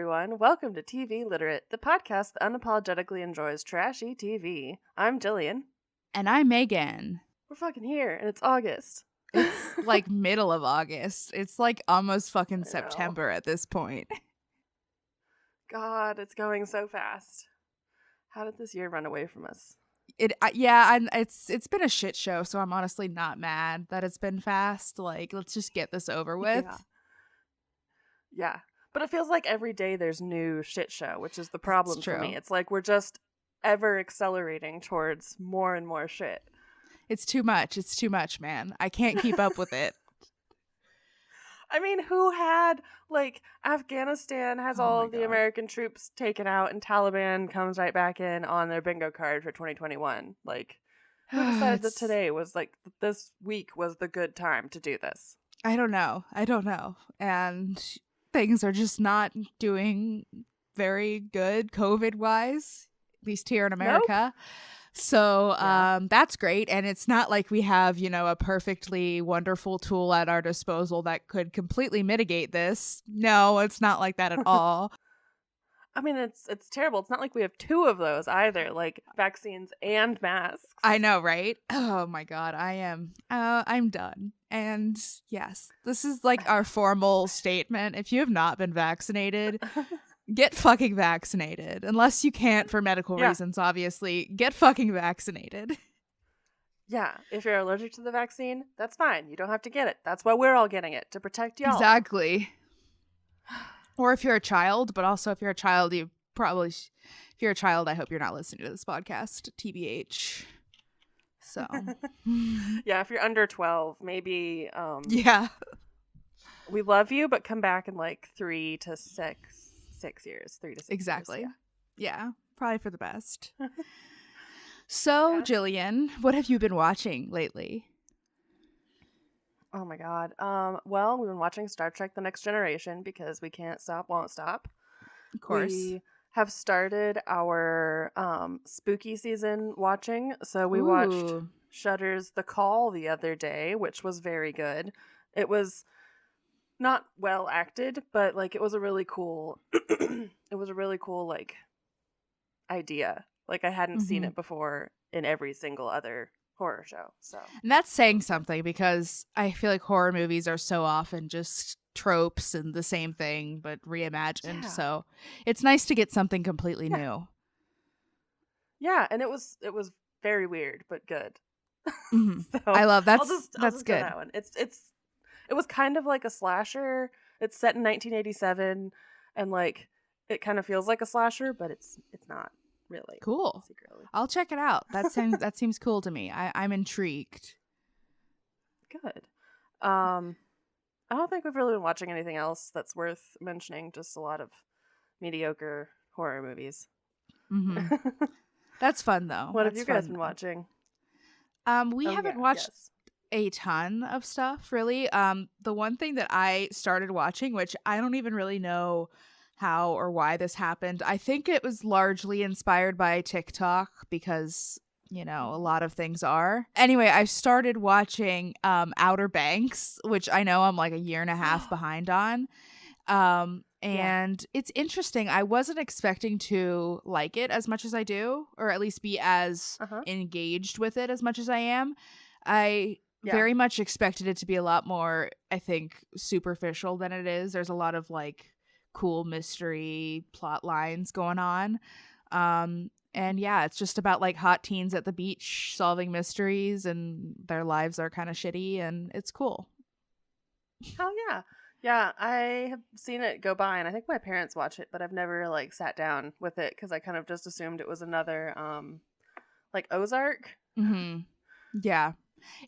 everyone. Welcome to TV Literate, the podcast that unapologetically enjoys trashy TV. I'm Gillian. And I'm Megan. We're fucking here, and it's August. It's like middle of August. It's like almost fucking September at this point. God, it's going so fast. How did this year run away from us? It's been a shit show, so I'm honestly not mad that it's been fast. Like, let's just get this over with. Yeah. But it feels like every day there's new shit show, which is the problem for me. It's like we're just ever accelerating towards more and more shit. It's too much. It's too much, man. I can't keep up with it. I mean, who had, like, Afghanistan has all of the American troops taken out and Taliban comes right back in on their bingo card for 2021? Like, who decided that today was, like, this week was the good time to do this? I don't know. And things are just not doing very good COVID-wise, at least here in America. Nope. So that's great. And it's not like we have, a perfectly wonderful tool at our disposal that could completely mitigate this. No, it's not like that at all. I mean, it's terrible. It's not like we have two of those either, like vaccines and masks. I know, right? Oh my God, I'm done. And yes, this is like our formal statement. If you have not been vaccinated, get fucking vaccinated. Unless you can't for medical reasons, obviously. Get fucking vaccinated. Yeah, if you're allergic to the vaccine, that's fine. You don't have to get it. That's why we're all getting it, to protect y'all. Exactly. Or if you're a child, but also if you're a child, if you're a child, I hope you're not listening to this podcast, TBH. So. Yeah, if you're under 12, maybe. Yeah. We love you, but come back in like 3 to 6 years. 3 to 6 exactly. years, yeah, probably for the best. So, Gillian, what have you been watching lately? Oh my God. Well, we've been watching Star Trek The Next Generation because we can't stop, won't stop. Of course. We have started our spooky season watching. So we watched Shudder's The Call the other day, which was very good. It was not well acted, but like it was a really cool like idea. Like I hadn't seen it before in every single other horror show. So, and that's saying something because I feel like horror movies are so often just tropes and the same thing but reimagined. Yeah. So it's nice to get something completely new. Yeah, and it was very weird but good. So I love that's I'll good. That one. It was kind of like a slasher. It's set in 1987 and like it kind of feels like a slasher, but it's not really. Cool. Secretly. I'll check it out. That seems cool to me. I'm intrigued. Good. I don't think we've really been watching anything else that's worth mentioning. Just a lot of mediocre horror movies. That's fun though. What have you guys been watching? We haven't watched a ton of stuff really. The one thing that I started watching, which I don't even really know how or why this happened. I think it was largely inspired by TikTok because, a lot of things are. Anyway, I started watching Outer Banks, which I know I'm like a year and a half behind on. And it's interesting. I wasn't expecting to like it as much as I do, or at least be as engaged with it as much as I am. I very much expected it to be a lot more, I think, superficial than it is. There's a lot of like cool mystery plot lines going on. And yeah, it's just about like hot teens at the beach solving mysteries and their lives are kind of shitty and it's cool. Hell yeah. Yeah, I have seen it go by and I think my parents watch it, but I've never like sat down with it because I kind of just assumed it was another like Ozark. Yeah.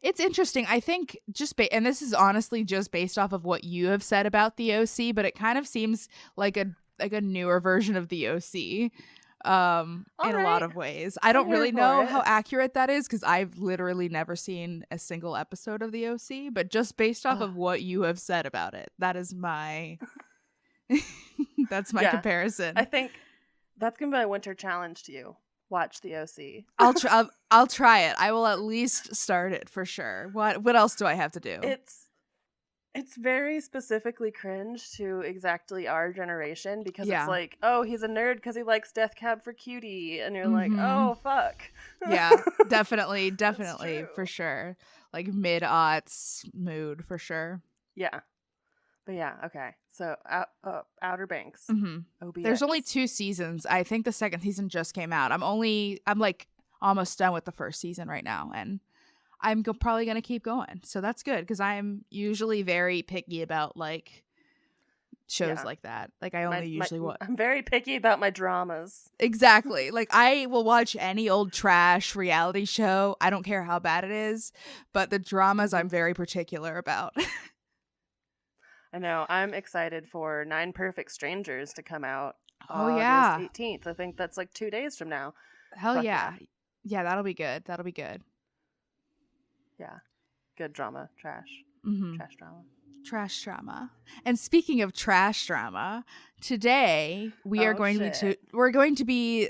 It's interesting. I think and this is honestly just based off of what you have said about the OC, but it kind of seems like a newer version of the OC in a lot of ways. I don't really know how accurate that is because I've literally never seen a single episode of the OC, but just based off of what you have said about it, that is my that's my comparison. I think that's gonna be my winter challenge to you. Watch the OC. I'll try it. I will at least start it for sure. What else do I have to do? It's very specifically cringe to exactly our generation because it's like, oh, he's a nerd because he likes Death Cab for Cutie. And you're like, oh, fuck. Yeah, definitely, for sure. Like mid-aughts mood, for sure. Yeah. But yeah, okay. So Outer Banks. OBX. There's only 2 seasons. I think the second season just came out. I'm like almost done with the first season right now, and I'm probably going to keep going. So that's good because I'm usually very picky about like shows like that. Like I only usually watch. I'm very picky about my dramas. Exactly. Like I will watch any old trash reality show. I don't care how bad it is, but the dramas I'm very particular about. I know. I'm excited for 9 Perfect Strangers to come out. August 18th. I think that's like 2 days from now. Hell Fuck yeah. Yeah, that'll be good. Yeah. Good drama. Trash. Trash drama. Trash drama. And speaking of trash drama, today we're going to be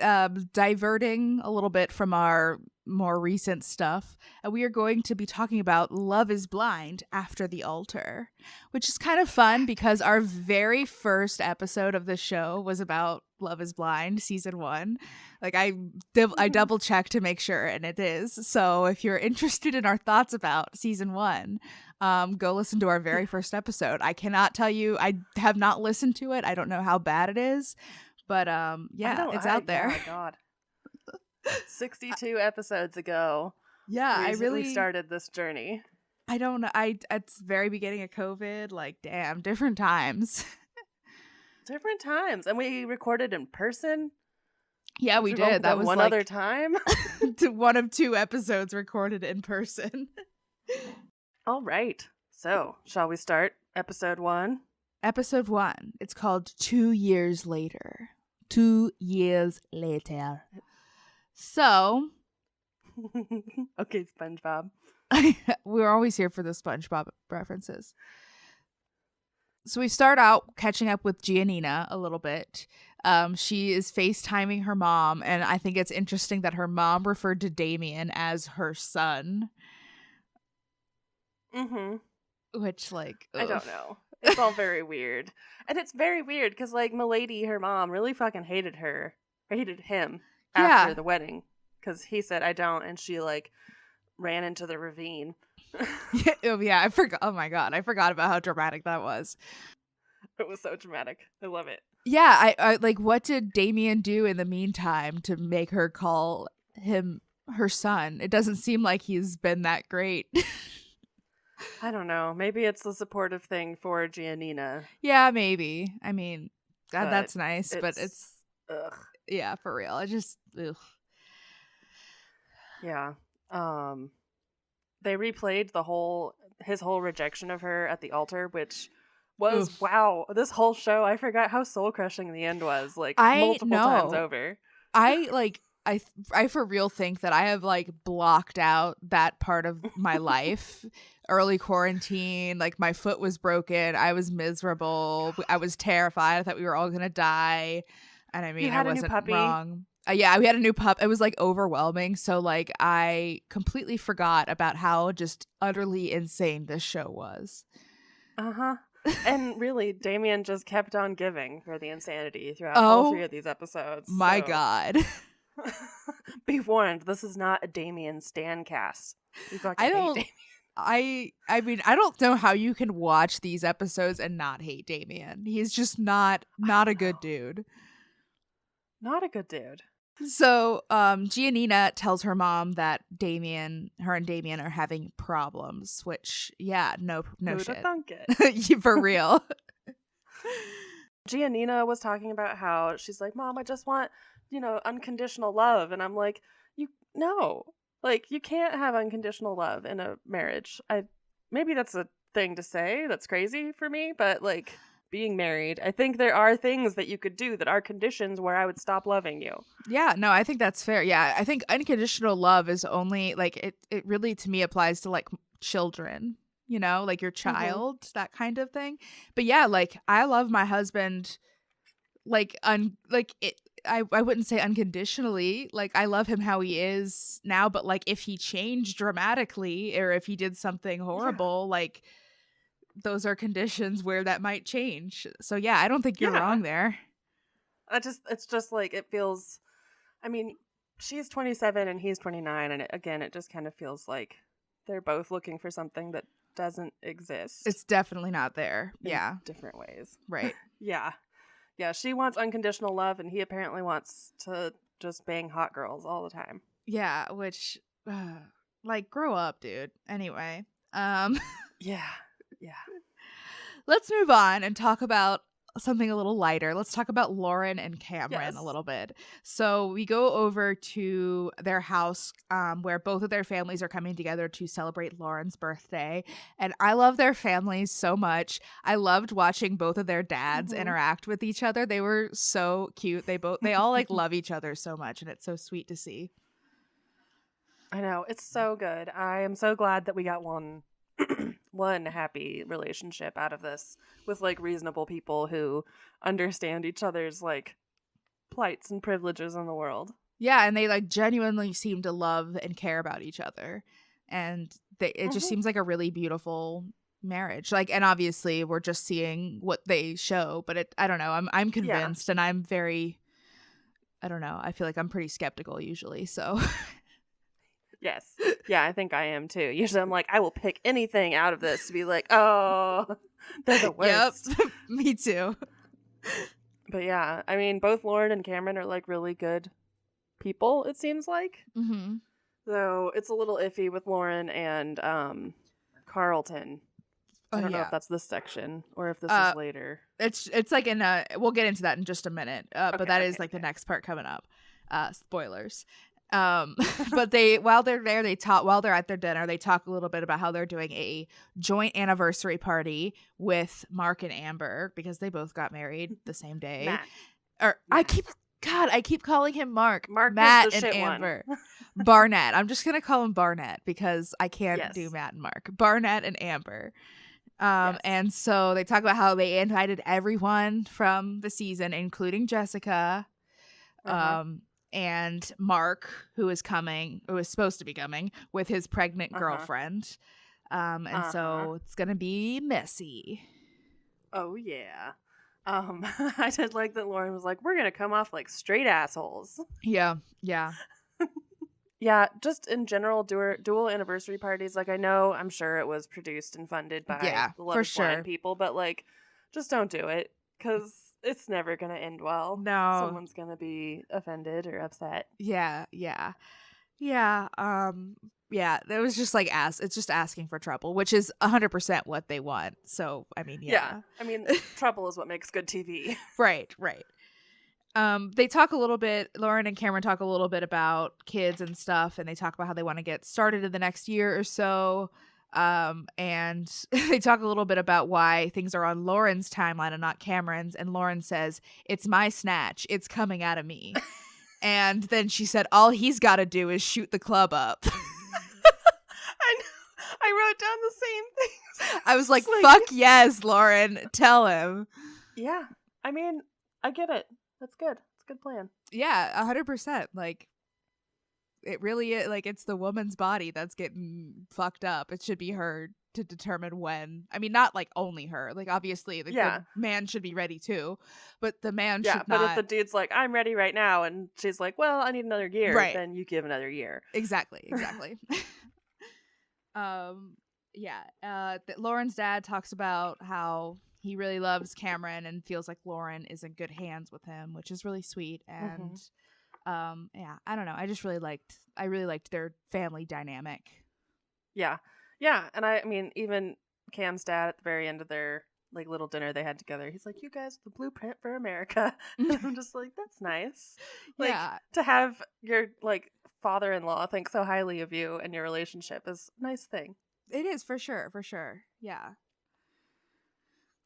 diverting a little bit from our more recent stuff, and we are going to be talking about Love is Blind After the Altar, which is kind of fun because our very first episode of the show was about Love is Blind season 1. Like I double checked to make sure, and it is. So if you're interested in our thoughts about season 1, go listen to our very first episode. I cannot tell you, I have not listened to it. I don't know how bad it is, but yeah, it's out there. Oh my god. 62 episodes ago. Yeah, we started this journey. I don't know. At the very beginning of COVID, like damn, different times. Different times. And we recorded in person. Yeah, we did. That was one other time. One of 2 episodes recorded in person. All right. So, shall we start episode 1? Episode 1. It's called 2 Years Later. 2 years later. So. Okay, SpongeBob. We're always here for the SpongeBob references. So we start out catching up with Giannina a little bit. She is FaceTiming her mom, and I think it's interesting that her mom referred to Damian as her son. Which, like, ugh. I don't know. It's all very weird. And it's very weird because, like, Milady, her mom, really fucking hated him after the wedding. Because he said, I don't, and she, like, ran into the ravine. Yeah, I forgot. Oh my god, I forgot about how dramatic that was. It was so dramatic. I love it. Yeah, I like, what did Damian do in the meantime to make her call him her son? It doesn't seem like he's been that great. I don't know. Maybe it's the supportive thing for Giannina. Yeah, maybe. I mean, that's nice, but it's ugh. Yeah, for real. I just ugh. Yeah. They replayed his whole rejection of her at the altar, which was wow. This whole show, I forgot how soul crushing the end was. Like multiple times over. I for real think that I have like blocked out that part of my life. Early quarantine, like my foot was broken. I was miserable. I was terrified. I thought we were all gonna die. And I mean, I wasn't wrong. Yeah, we had a new pup. It was like overwhelming. So like I completely forgot about how just utterly insane this show was. And really, Damian just kept on giving for the insanity throughout all 3 of these episodes. My God. Be warned, this is not a Damian stan cast. I mean, I don't know how you can watch these episodes and not hate Damian. He's just not a good dude. Not a good dude. So, Giannina tells her mom that her and Damian are having problems, which, yeah, no shit. Thunk it. For real. Giannina was talking about how she's like, Mom, I just want, unconditional love. And I'm like, no. Like, you can't have unconditional love in a marriage. Maybe that's a thing to say. That's crazy for me. But, like, being married, I think there are things that you could do that are conditions where I would stop loving you. Yeah, no, I think that's fair. Yeah, I think unconditional love is only, like, it really, to me, applies to, like, children. Like your child, that kind of thing. But yeah, like, I love my husband, like, I wouldn't say unconditionally. Like, I love him how he is now, but like if he changed dramatically or if he did something horrible, like those are conditions where that might change. So yeah, I don't think you're wrong there. It's just like, it feels, I mean, she's 27 and he's 29, and it just kind of feels like they're both looking for something that doesn't exist. It's definitely not there. Yeah. Different ways. Right. Yeah. Yeah, she wants unconditional love, and he apparently wants to just bang hot girls all the time. Yeah, which, like, grow up, dude. Anyway. Yeah. Let's move on and talk about something a little lighter. Let's talk about Lauren and Cameron a little bit. So we go over to their house where both of their families are coming together to celebrate Lauren's birthday. And I love their families so much. I loved watching both of their dads interact with each other. They were so cute. They all like love each other so much, and it's so sweet to see. I know. It's so good. I am so glad that we got one happy relationship out of this, with like reasonable people who understand each other's like plights and privileges in the world. Yeah, and they like genuinely seem to love and care about each other, and it just seems like a really beautiful marriage. Like, and obviously we're just seeing what they show, but I don't know. I'm convinced, and I'm very, I don't know. I feel like I'm pretty skeptical usually, so. Yes. Yeah, I think I am too. Usually I'm like, I will pick anything out of this to be like, oh, they're the worst. Yep. Me too. But yeah, I mean, both Lauren and Cameron are like really good people, it seems like. Mm-hmm. So it's a little iffy with Lauren and Carlton. I don't know if that's this section or if this is later. It's like we'll get into that in just a minute. But that is like the next part coming up. Spoilers. But while they're at their dinner, they talk a little bit about how they're doing a joint anniversary party with Mark and Amber, because they both got married the same day. Matt. I keep calling him Mark, Matt and Amber. Barnett. I'm just gonna call him Barnett because I can't do Matt and Mark. Barnett and Amber. And so they talk about how they invited everyone from the season, including Jessica. And Mark, who is supposed to be coming with his pregnant girlfriend. And so it's going to be messy. Oh, yeah. I did like that Lauren was like, we're going to come off like straight assholes. Yeah. Yeah, just in general, dual anniversary parties. Like, I'm sure it was produced and funded by the Love is Blind people, but like, just don't do it, because it's never going to end well. No. Someone's going to be offended or upset. Yeah. It was just like it's just asking for trouble, which is 100% what they want. So, I mean, yeah. I mean, trouble is what makes good TV. Right. They talk a little bit, Lauren and Cameron talk a little bit about kids and stuff, and they talk about how they want to get started in the next year or so. And they talk a little bit about why things are on Lauren's timeline and not Cameron's, and Lauren says, "It's my snatch, it's coming out of me." And then she said, all he's got to do is shoot the club up. I know. I wrote down the same things. I was like, fuck yes, Lauren, tell him. Yeah, I mean, I get it. That's good. It's a good plan. Yeah, 100%. Like, it really is, like, it's the woman's body that's getting fucked up. It should be her to determine when. I mean, not like only her. Like, obviously the man should be ready too, but the man should not. But if the dude's like, I'm ready right now, and she's like, well, I need another year, then you give another year. Exactly. Lauren's dad talks about how he really loves Cameron and feels like Lauren is in good hands with him, which is really sweet. And I don't know. I really liked their family dynamic. Yeah. And I mean, even Cam's dad at the very end of their like little dinner they had together, he's like, you guys are the blueprint for America. And I'm just like, that's nice. Like, to have your like father-in-law think so highly of you and your relationship is a nice thing. It is, for sure. Yeah.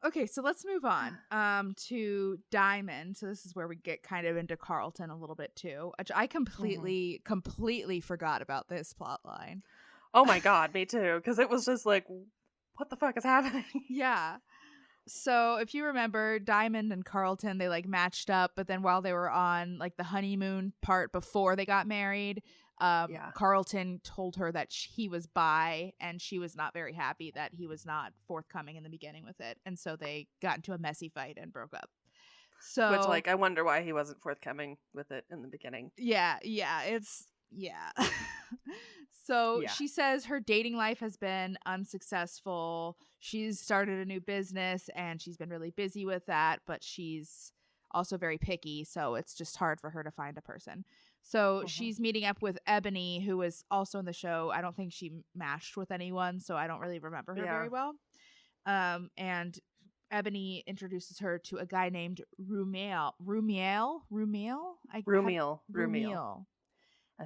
Okay, so let's move on to Diamond. So this is where we get kind of into Carlton a little bit too, which I completely forgot about this plot line. Oh my god, me too, because it was just like, what the fuck is happening? Yeah. So if you remember, Diamond and Carlton, they like matched up, but then while they were on like the honeymoon part before they got married, Carlton told her that he was bi, and she was not very happy that he was not forthcoming in the beginning with it, and so they got into a messy fight and broke up. So, which, like, I wonder why he wasn't forthcoming with it in the beginning. So she says her dating life has been unsuccessful. She's started a new business and she's been really busy with that, but she's also very picky, so it's just hard for her to find a person. So she's meeting up with Ebony, who was also in the show. I don't think she matched with anyone, so I don't really remember her very well. And Ebony introduces her to a guy named Rumiel. I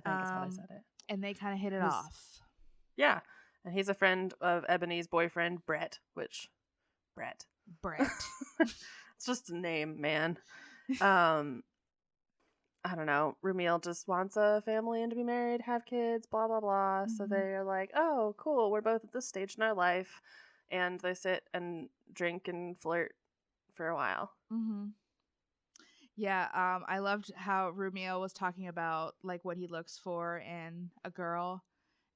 think is how I said it. And they kind of hit it off. Yeah. And he's a friend of Ebony's boyfriend, Brett. Brett. It's just a name, man. I don't know. Rumiel just wants a family and to be married, have kids, blah, blah, blah. So they're like, oh, cool. We're both at this stage in our life. And they sit and drink and flirt for a while. Yeah, I loved how Rumiel was talking about like what he looks for in a girl,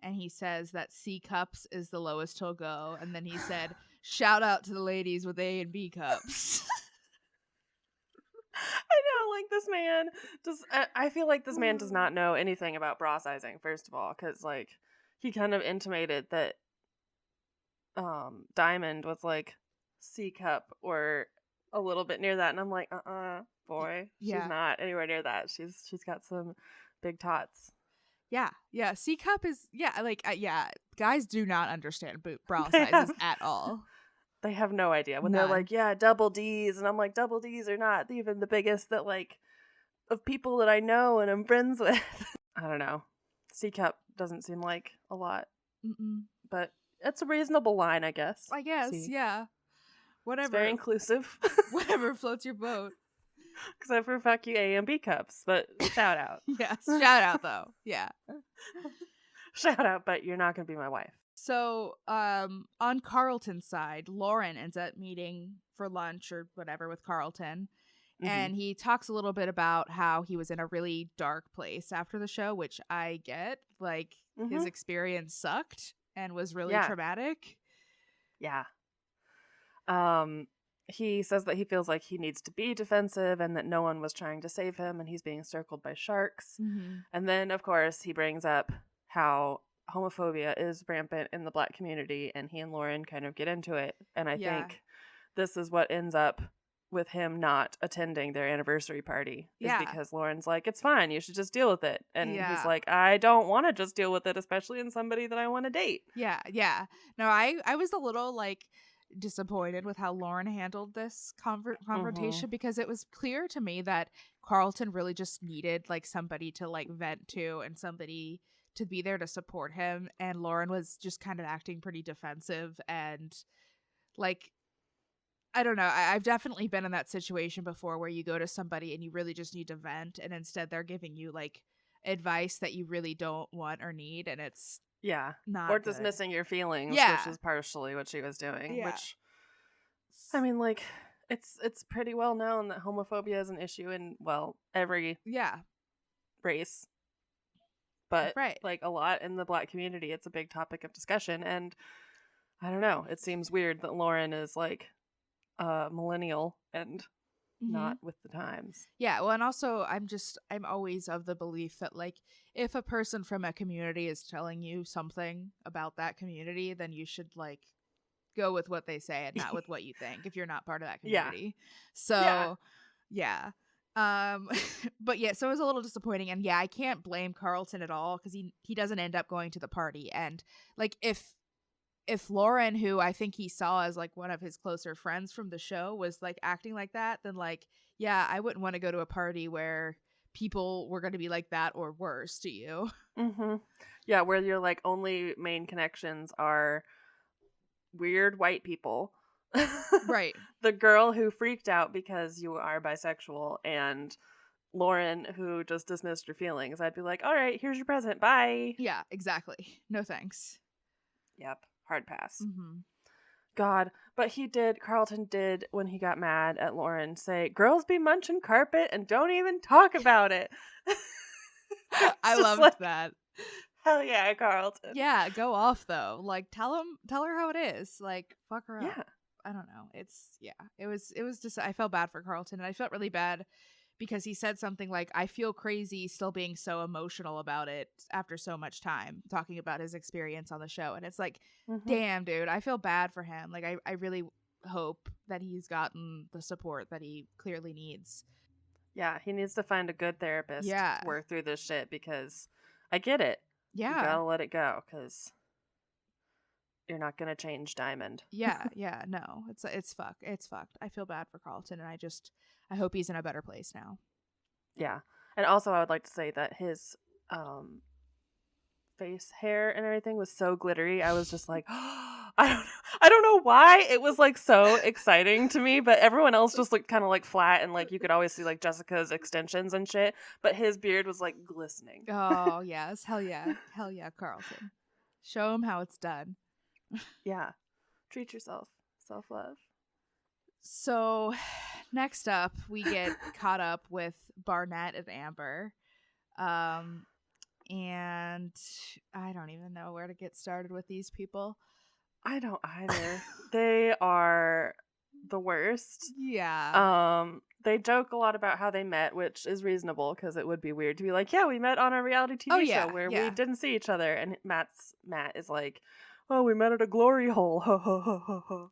and he says that C cups is the lowest he'll go, and then he said, "Shout out to the ladies with A and B cups." I know, like this man does. I feel like this man does not know anything about bra sizing. First of all, because like he kind of intimated that Diamond was like C cup or a little bit near that, and I'm like, boy, she's not anywhere near that. She's got some big tots. Yeah, C cup is guys do not understand bra sizes at all. They have no idea when they're like, double D's, and I'm like, double D's are not even the biggest that like of people that I know and I'm friends with. I don't know. C cup doesn't seem like a lot, but it's a reasonable line, I guess. Yeah. Whatever. It's very inclusive. Whatever floats your boat. Except for fuck you A and B cups, but shout out. Yes, shout out though. Yeah. Shout out, but you're not going to be my wife. So, on Carlton's side, Lauren ends up meeting for lunch or whatever with Carlton. And he talks a little bit about how he was in a really dark place after the show, which I get. Like, his experience sucked and was really traumatic. Yeah. He says that he feels like he needs to be defensive and that no one was trying to save him and he's being circled by sharks. And then, of course, he brings up how homophobia is rampant in the Black community, and he and Lauren kind of get into it. And I think this is what ends up with him not attending their anniversary party, is because Lauren's like, it's fine, you should just deal with it. And he's like, I don't want to just deal with it, especially in somebody that I want to date. No, I was a little like disappointed with how Lauren handled this confrontation, because it was clear to me that Carlton really just needed like somebody to like vent to and somebody to be there to support him, and Lauren was just kind of acting pretty defensive and like, I don't know. I've definitely been in that situation before where you go to somebody and you really just need to vent, and instead they're giving you like advice that you really don't want or need, and it's not or good. Dismissing your feelings, which is partially what she was doing. Which, I mean, like, it's pretty well known that homophobia is an issue in every race, but like a lot in the Black community, it's a big topic of discussion. And I don't know, it seems weird that Lauren is like millennial and not with the times. Well, and also I'm always of the belief that like if a person from a community is telling you something about that community, then you should like go with what they say and not with what you think if you're not part of that community. So but so it was a little disappointing, and I can't blame Carlton at all because he doesn't end up going to the party. And like if Lauren, who I think he saw as like one of his closer friends from the show, was like acting like that, then like, I wouldn't want to go to a party where people were going to be like that or worse to you. Where your like only main connections are weird white people. Right. The girl who freaked out because you are bisexual, and Lauren who just dismissed your feelings. I'd be like, all right, here's your present. Bye. Yeah, exactly. No thanks. Yep. Hard pass. God. But Carlton did, when he got mad at Lauren, say, girls be munching carpet and don't even talk about it. I loved that. Hell yeah, Carlton. Yeah, go off though. Like tell her how it is. Like fuck her up. Yeah. I don't know. It was just I felt bad for Carlton, and I felt really bad because he said something like, I feel crazy still being so emotional about it after so much time talking about his experience on the show. And it's like, damn, dude, I feel bad for him. Like I really hope that he's gotten the support that he clearly needs. Yeah, he needs to find a good therapist to work through this shit, because I get it. Yeah. You gotta let it go, because you're not gonna change Diamond. Yeah, no. It's fucked. I feel bad for Carlton, and I hope he's in a better place now. Yeah. And also I would like to say that his face hair and everything was so glittery. I was just like, I don't know why it was like so exciting to me, but everyone else just looked kind of like flat, and like you could always see like Jessica's extensions and shit, but his beard was like glistening. Oh yes, hell yeah, Carlton. Show him how it's done. Yeah, treat yourself, self-love. So next up, we get caught up with Barnett and Amber. And I don't even know where to get started with these people. I don't either. They are the worst. Yeah. They joke a lot about how they met, which is reasonable because it would be weird to be like, yeah, we met on a reality TV show where we didn't see each other. And Matt is like, oh, we met at a glory hole. Ho ho ho ho ho.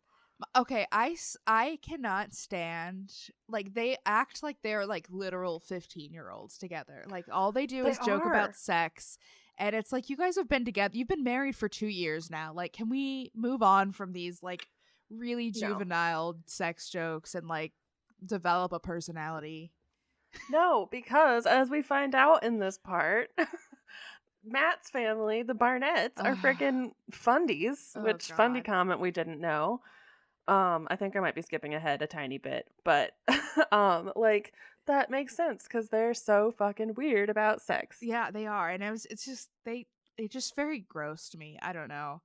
Okay, I cannot stand, like, they act like they're like literal 15-year-olds together. Like all they do is joke about sex, and it's like, you guys have been together, you've been married for 2 years now. Like, can we move on from these like really juvenile sex jokes and like develop a personality? No, because as we find out in this part, Matt's family, the Barnetts, are freaking fundies, which fundy comment we didn't know. I think I might be skipping ahead a tiny bit, but like that makes sense because they're so fucking weird about sex. Yeah, they are, and it's just they just very gross to me. I don't know.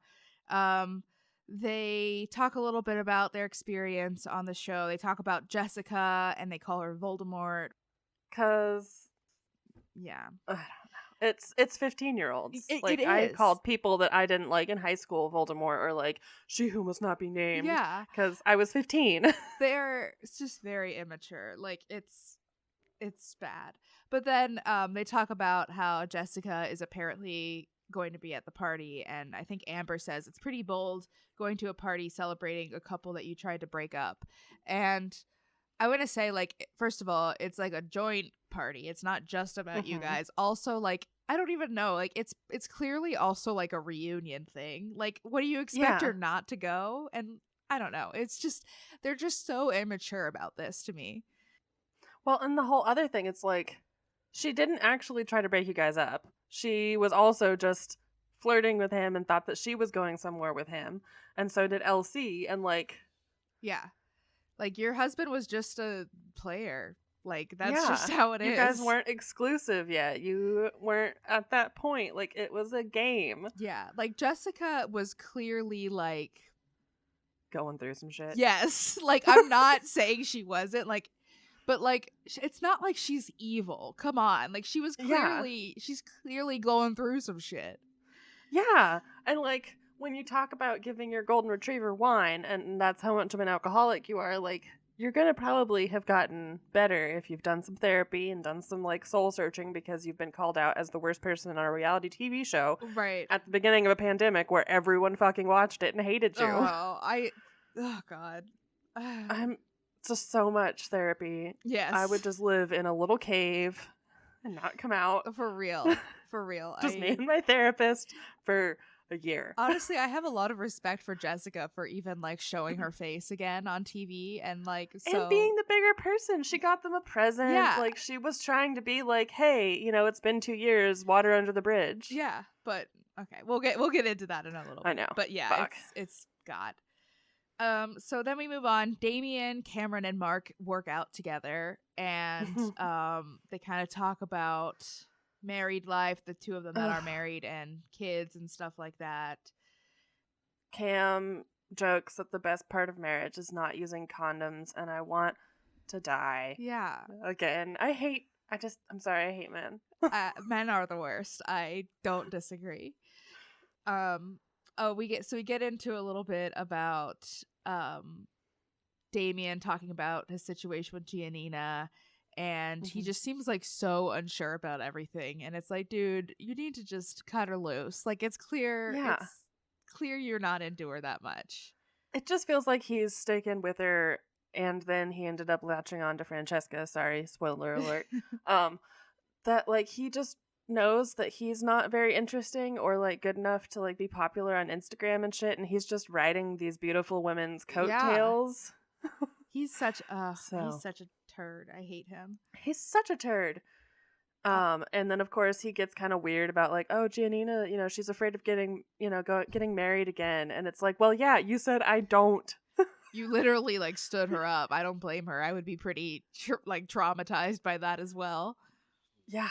They talk a little bit about their experience on the show. They talk about Jessica, and they call her Voldemort. Cause yeah, I don't know. It's 15-year-olds. Like, it is. I called people that I didn't like in high school Voldemort, or like she who must not be named. Yeah, because I was 15. It's just very immature. Like it's bad. But then they talk about how Jessica is apparently going to be at the party, and I think Amber says it's pretty bold going to a party celebrating a couple that you tried to break up. And I want to say, like, first of all, it's like a joint party. It's not just about you guys. Also, like, I don't even know. Like, it's clearly also like a reunion thing. Like, what do you expect her not to go? And I don't know. It's just, they're just so immature about this to me. Well, and the whole other thing, it's like, she didn't actually try to break you guys up. She was also just flirting with him and thought that she was going somewhere with him. And so did LC. And like, yeah. Like, your husband was just a player. Like, that's just how it is. You guys weren't exclusive yet. You weren't at that point. Like, it was a game. Yeah. Like, Jessica was clearly, like, going through some shit. Yes. Like, I'm not saying she wasn't. Like, but, like, it's not like she's evil. Come on. Like, she's clearly going through some shit. Yeah. And, like, when you talk about giving your golden retriever wine, and that's how much of an alcoholic you are, like, you're going to probably have gotten better if you've done some therapy and done some, like, soul searching, because you've been called out as the worst person on a reality TV show. Right. At the beginning of a pandemic where everyone fucking watched it and hated you. Oh, God. I'm just so much therapy. Yes. I would just live in a little cave and not come out. For real. For real. Just me and my therapist for a year. Honestly, I have a lot of respect for Jessica for even, like, showing her face again on TV and, like, so... And being the bigger person. She got them a present. Yeah. Like, she was trying to be like, hey, you know, it's been 2 years, water under the bridge. Yeah, but, okay, we'll get into that in a little bit. I know. But yeah, it's God. So then we move on. Damian, Cameron, and Mark work out together, and they kind of talk about married life, the two of them that are married, and kids and stuff like that. Cam jokes that the best part of marriage is not using condoms, and I want to die. Yeah. Again, I hate I'm sorry, I hate men. Men are the worst. I don't disagree. We get into a little bit about Damian talking about his situation with Giannina, and he just seems like so unsure about everything, and it's like, dude, you need to just cut her loose. Like, it's clear you're not into her that much. It just feels like he's sticking with her, and then he ended up latching on to Francesca. Sorry, spoiler alert. That like he just knows that he's not very interesting or like good enough to like be popular on Instagram and shit, and he's just riding these beautiful women's coattails. Yeah. He's such a turd. I hate him. He's such a turd. And then of course he gets kind of weird about like, oh, Giannina, you know, she's afraid of getting married again, and it's like, well, yeah, you said I don't. You literally like stood her up. I don't blame her. I would be pretty like traumatized by that as well. Yeah.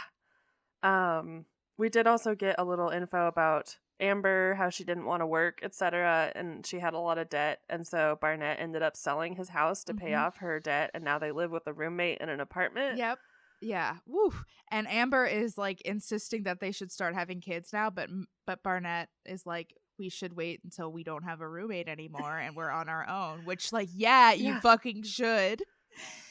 We did also get a little info about Amber, how she didn't want to work, etc., and she had a lot of debt, and so Barnett ended up selling his house to pay off her debt, and now they live with a roommate in an apartment. Yep. Yeah. Woo. And Amber is like insisting that they should start having kids now, but Barnett is like, we should wait until we don't have a roommate anymore and we're on our own, which like, yeah, you fucking should.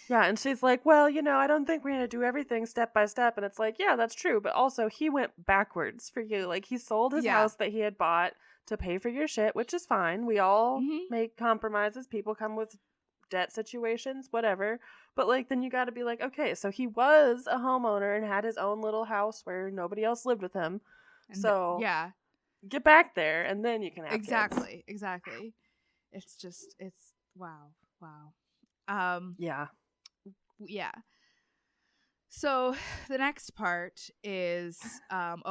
Yeah, and she's like, well, you know, I don't think we're going to do everything step by step. And it's like, yeah, that's true. But also, he went backwards for you. Like, he sold his house that he had bought to pay for your shit, which is fine. We all make compromises. People come with debt situations, whatever. But, like, then you got to be like, okay, so he was a homeowner and had his own little house where nobody else lived with him. And so, get back there, and then you can have kids. Exactly. It's wow. Yeah. So the next part is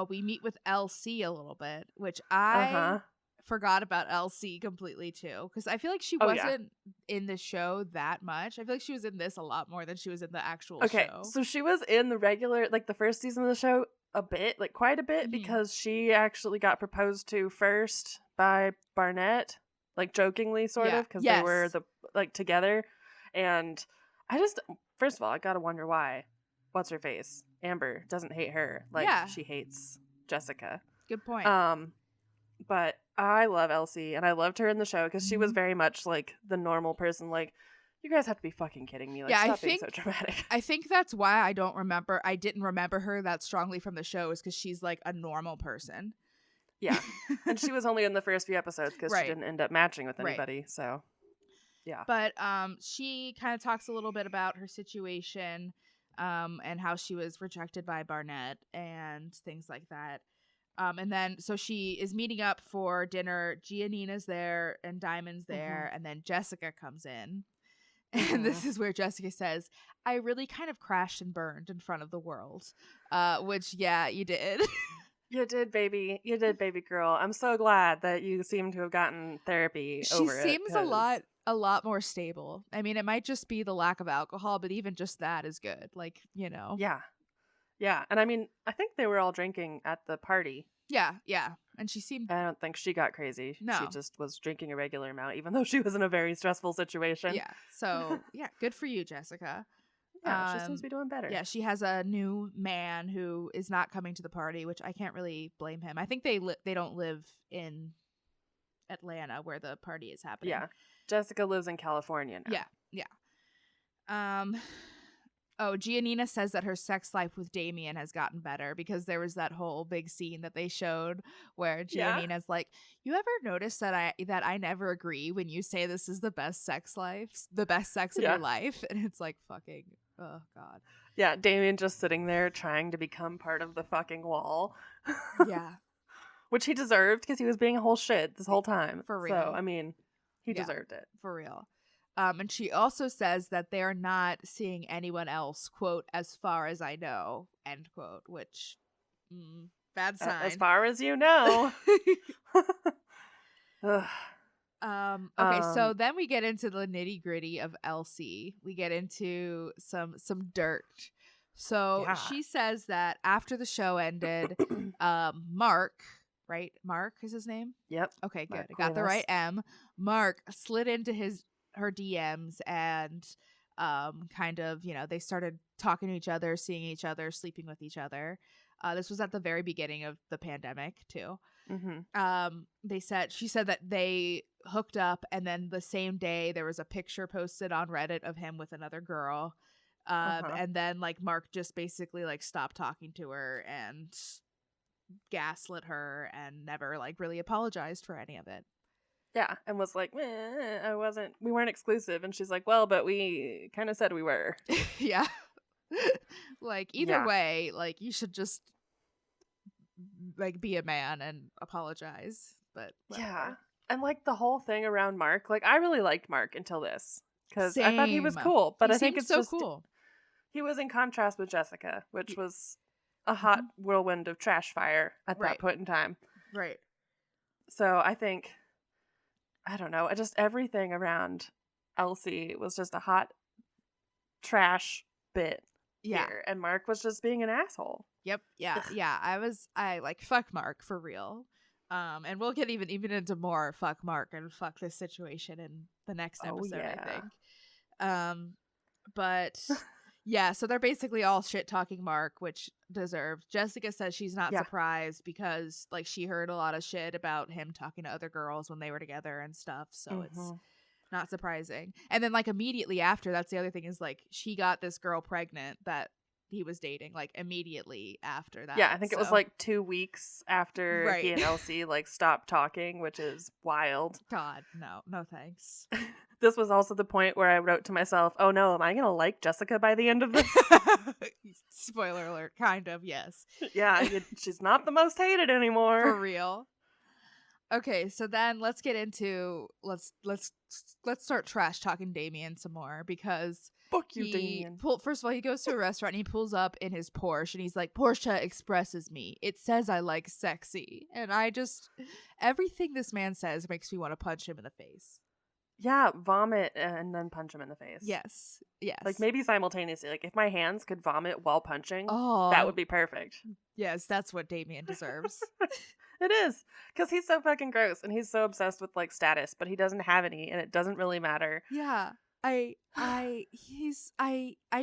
we meet with LC a little bit, which I forgot about LC completely too, because I feel like she wasn't in the show that much. I feel like she was in this a lot more than she was in the actual show. Okay, so she was in the regular, like the first season of the show a bit, like quite a bit, because she actually got proposed to first by Barnett, like jokingly sort of, because they were together. And I just, first of all, I gotta wonder why. What's her face? Amber doesn't hate her like she hates Jessica. Good point. But I love Elsie, and I loved her in the show because she was very much like the normal person. Like, you guys have to be fucking kidding me. Like, stop being so dramatic. I think that's why I didn't remember her that strongly from the show, is because she's like a normal person. Yeah. And she was only in the first few episodes because she didn't end up matching with anybody. So, yeah. But she kind of talks a little bit about her situation and how she was rejected by Barnett and things like that. And then, so she is meeting up for dinner. Giannina's there and Diamond's there. And then Jessica comes in. And this is where Jessica says, I really kind of crashed and burned in front of the world. Which, yeah, you did. You did, baby. You did, baby girl. I'm so glad that you seem to have gotten therapy over it. She seems a lot more stable. I mean, it might just be the lack of alcohol, but even just that is good. Like, you know. Yeah. Yeah. And I mean, I think they were all drinking at the party. Yeah. Yeah. And she seemed... I don't think she got crazy. No. She just was drinking a regular amount, even though she was in a very stressful situation. Yeah. So, yeah. Good for you, Jessica. Yeah, she seems to be doing better. Yeah, she has a new man who is not coming to the party, which I can't really blame him. I think they don't live in Atlanta where the party is happening. Yeah, Jessica lives in California now. Yeah. Giannina says that her sex life with Damian has gotten better because there was that whole big scene that they showed where Giannina's like, "You ever notice that I never agree when you say this is the best sex of your life?" And it's like, fucking, oh god. Yeah, Damian just sitting there trying to become part of the fucking wall. Yeah. Which he deserved because he was being a whole shit this whole time. For real. So, I mean, he deserved it. For real. And she also says that they're not seeing anyone else, quote, as far as I know, end quote, which, bad sign. As far as you know. Okay, so then we get into the nitty gritty of LC. We get into some dirt. So she says that after the show ended, Mark, right? Mark is his name? Yep. Okay, good. I got the right M. Mark slid into her DMs and kind of, they started talking to each other, seeing each other, sleeping with each other. This was at the very beginning of the pandemic too. She said that they hooked up, and then the same day there was a picture posted on Reddit of him with another girl. And then like Mark just basically like stopped talking to her and gaslit her and never like really apologized for any of it. Yeah, and was like, we weren't exclusive. And she's like, well, but we kind of said we were. Yeah. Like, either way, like, you should just like be a man and apologize. But whatever. Yeah. And like the whole thing around Mark, like I really liked Mark until this. Because I thought he was cool. But I think it's so just cool. He was in contrast with Jessica, which was a hot whirlwind of trash fire at that point in time. Right. So I think, I don't know, just everything around Elsie was just a hot trash bit. Yeah. Here, and Mark was just being an asshole. Yep. Yeah. Ugh. Yeah. I like fuck Mark for real. And we'll get even into more fuck Mark and fuck this situation in the next episode, I think. But yeah, so they're basically all shit talking Mark, which deserved. Jessica says she's not surprised because like she heard a lot of shit about him talking to other girls when they were together and stuff. So it's not surprising. And then like immediately after, that's the other thing, is like she got this girl pregnant that he was dating like immediately after that. Yeah, I think it was like 2 weeks after he and Elsie like stopped talking, which is wild. God, no thanks. This was also the point where I wrote to myself, oh no, am I gonna like Jessica by the end of this? Spoiler alert, kind of, yes. Yeah, she's not the most hated anymore. For real. Okay, so then let's get into let's start trash talking Damian some more, because fuck you, Damian. First of all, he goes to a restaurant and he pulls up in his Porsche and he's like, Porsche expresses me. It says I like sexy. And I just, everything this man says makes me want to punch him in the face. Yeah, vomit and then punch him in the face. Yes. Like maybe simultaneously. Like if my hands could vomit while punching, that would be perfect. Yes, that's what Damian deserves. It is, because he's so fucking gross and he's so obsessed with like status, but he doesn't have any and it doesn't really matter. Yeah. I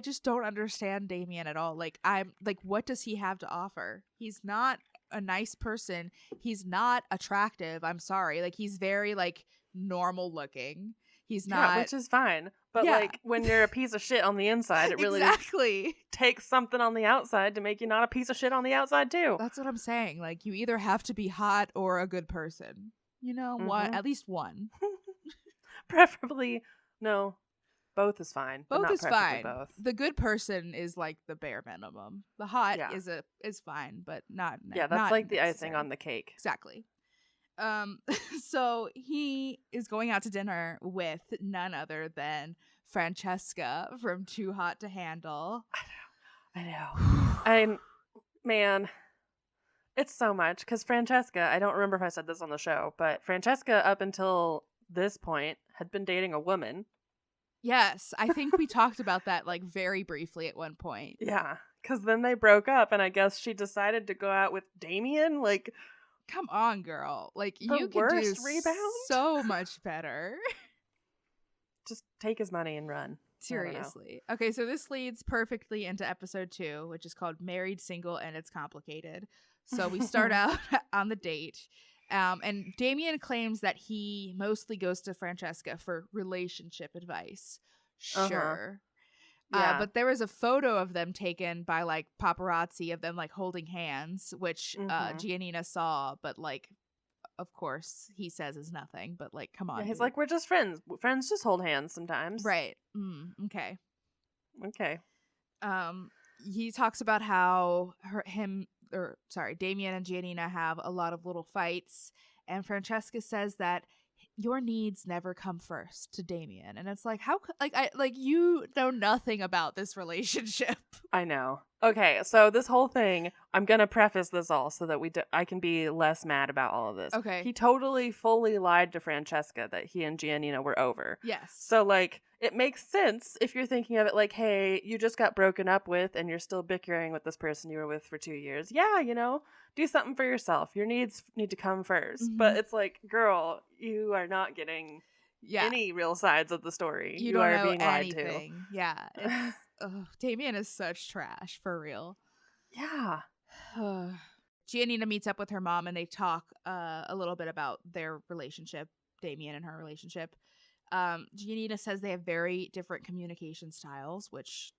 just don't understand Damian at all. Like, I'm like, what does he have to offer? He's not a nice person. He's not attractive. I'm sorry. Like, he's very like normal looking. He's not, which is fine. But like when you're a piece of shit on the inside, it really takes something on the outside to make you not a piece of shit on the outside too. That's what I'm saying. Like, you either have to be hot or a good person. You know, one, at least one. Preferably, no. Both is fine. Both is fine. Both. The good person is like the bare minimum. The hot is fine, but not. Yeah, that's not like the icing on the cake. Exactly. So he is going out to dinner with none other than Francesca from Too Hot to Handle. I know. Man, it's so much, because Francesca, I don't remember if I said this on the show, but Francesca up until this point had been dating a woman. Yes, I think we talked about that like very briefly at one point. Yeah, because then they broke up and I guess she decided to go out with Damian. Like, come on, girl. Like, you could do rebound? So much better. Just take his money and run. Seriously. Okay, so this leads perfectly into episode 2, which is called Married, Single, and It's Complicated. So we start out on the date. And Damian claims that he mostly goes to Francesca for relationship advice. Sure. Yeah. But there was a photo of them taken by like paparazzi of them like holding hands, which Giannina saw, but like, of course, he says is nothing. But like, come on. Yeah, he's like, we're just friends. Friends just hold hands sometimes. Right. Okay. Okay. He talks about how Damian and Giannina have a lot of little fights, and Francesca says that your needs never come first to Damian, and it's like, how you know nothing about this relationship. I know. Okay, so this whole thing, I'm gonna preface this all so that I can be less mad about all of this. Okay. He totally fully lied to Francesca that he and Giannina were over. Yes. So like, it makes sense if you're thinking of it like, hey, you just got broken up with and you're still bickering with this person you were with for 2 years. Yeah, you know, do something for yourself. Your needs need to come first. But it's like, girl, you are not getting any real sides of the story. You don't are know being anything. lied to. Yeah. It's Damian is such trash, for real. Yeah. Giannina meets up with her mom and they talk a little bit about their relationship, Damian and her relationship. Giannina says they have very different communication styles, which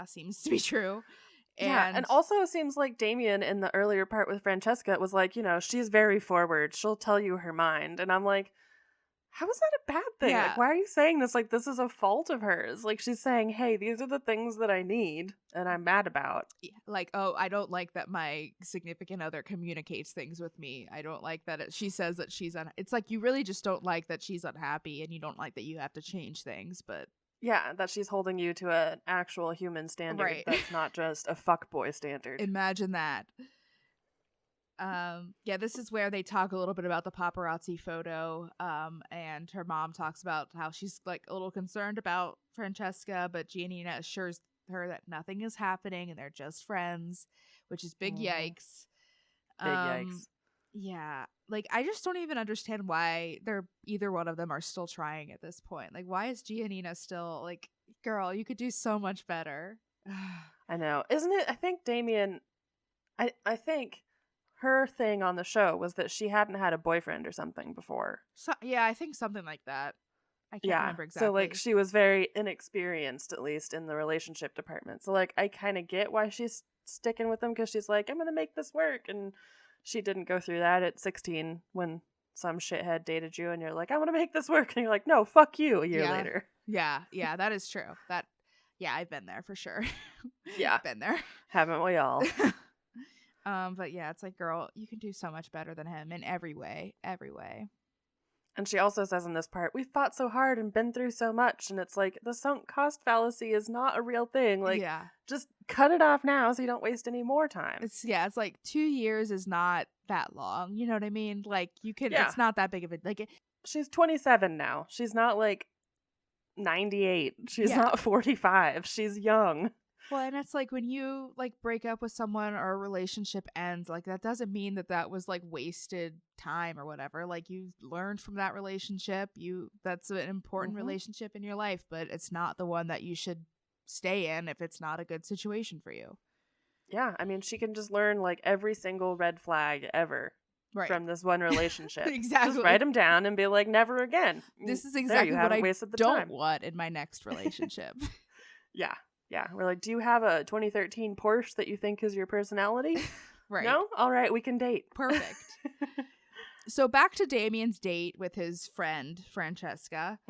seems to be true. And also it seems like Damian in the earlier part with Francesca was like, she's very forward. She'll tell you her mind. And I'm like, how is that a bad thing? Yeah. Like, why are you saying this? Like, this is a fault of hers. Like, she's saying, hey, these are the things that I need and I'm mad about. Like, oh, I don't like that my significant other communicates things with me. I don't like that she says that she's it's like, you really just don't like that she's unhappy and you don't like that you have to change things, but... Yeah, that she's holding you to an actual human standard. Right. That's not just a fuckboy standard. Imagine that. This is where they talk a little bit about the paparazzi photo, and her mom talks about how she's like a little concerned about Francesca, but Giannina assures her that nothing is happening and they're just friends, which is big yikes. Big yikes. Yeah, like I just don't even understand why either one of them are still trying at this point. Like, why is Giannina still like, girl, you could do so much better. I know, isn't it? I think Damian, I think her thing on the show was that she hadn't had a boyfriend or something before. So, yeah, I think something like that. I can't remember exactly. So, like, she was very inexperienced, at least, in the relationship department. So, like, I kind of get why she's sticking with him, because she's like, I'm going to make this work. And she didn't go through that at 16 when some shithead dated you and you're like, I'm going to make this work. And you're like, no, fuck you, a year later. Yeah, that is true. I've been there for sure. Yeah. Been there. Haven't we all? But yeah, it's like, girl, you can do so much better than him in every way. And she also says in this part, we've fought so hard and been through so much. And it's like, the sunk cost fallacy is not a real thing. Like, just cut it off now so you don't waste any more time. It's like 2 years is not that long. You know what I mean? Like, you can, it's not that big of a, like. She's 27 now. She's not like 98. She's not 45. She's young. Well, and it's like when you like break up with someone or a relationship ends, like that doesn't mean that was like wasted time or whatever. Like, you learned from that relationship. That's an important relationship in your life, but it's not the one that you should stay in if it's not a good situation for you. Yeah, I mean, she can just learn like every single red flag ever from this one relationship. Exactly. Just write them down and be like, never again. This is exactly what I don't want in my next relationship. Yeah, we're like, do you have a 2013 Porsche that you think is your personality? Right. No? All right, we can date. Perfect. So back to Damian's date with his friend, Francesca.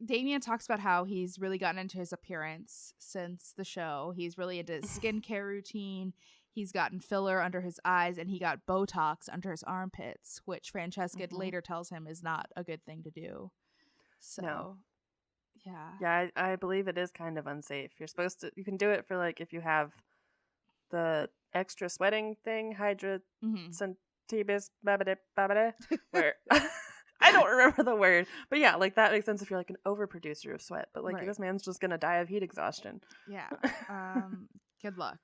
Damian talks about how he's really gotten into his appearance since the show. He's really into his skincare routine. He's gotten filler under his eyes, and he got Botox under his armpits, which Francesca later tells him is not a good thing to do. So... No. Yeah, I believe it is kind of unsafe. You're supposed to, you can do it for like if you have the extra sweating thing, hydrocentibus babade, where I don't remember the word, but yeah, like that makes sense if you're like an overproducer of sweat. But like this man's just gonna die of heat exhaustion. Yeah. Good luck.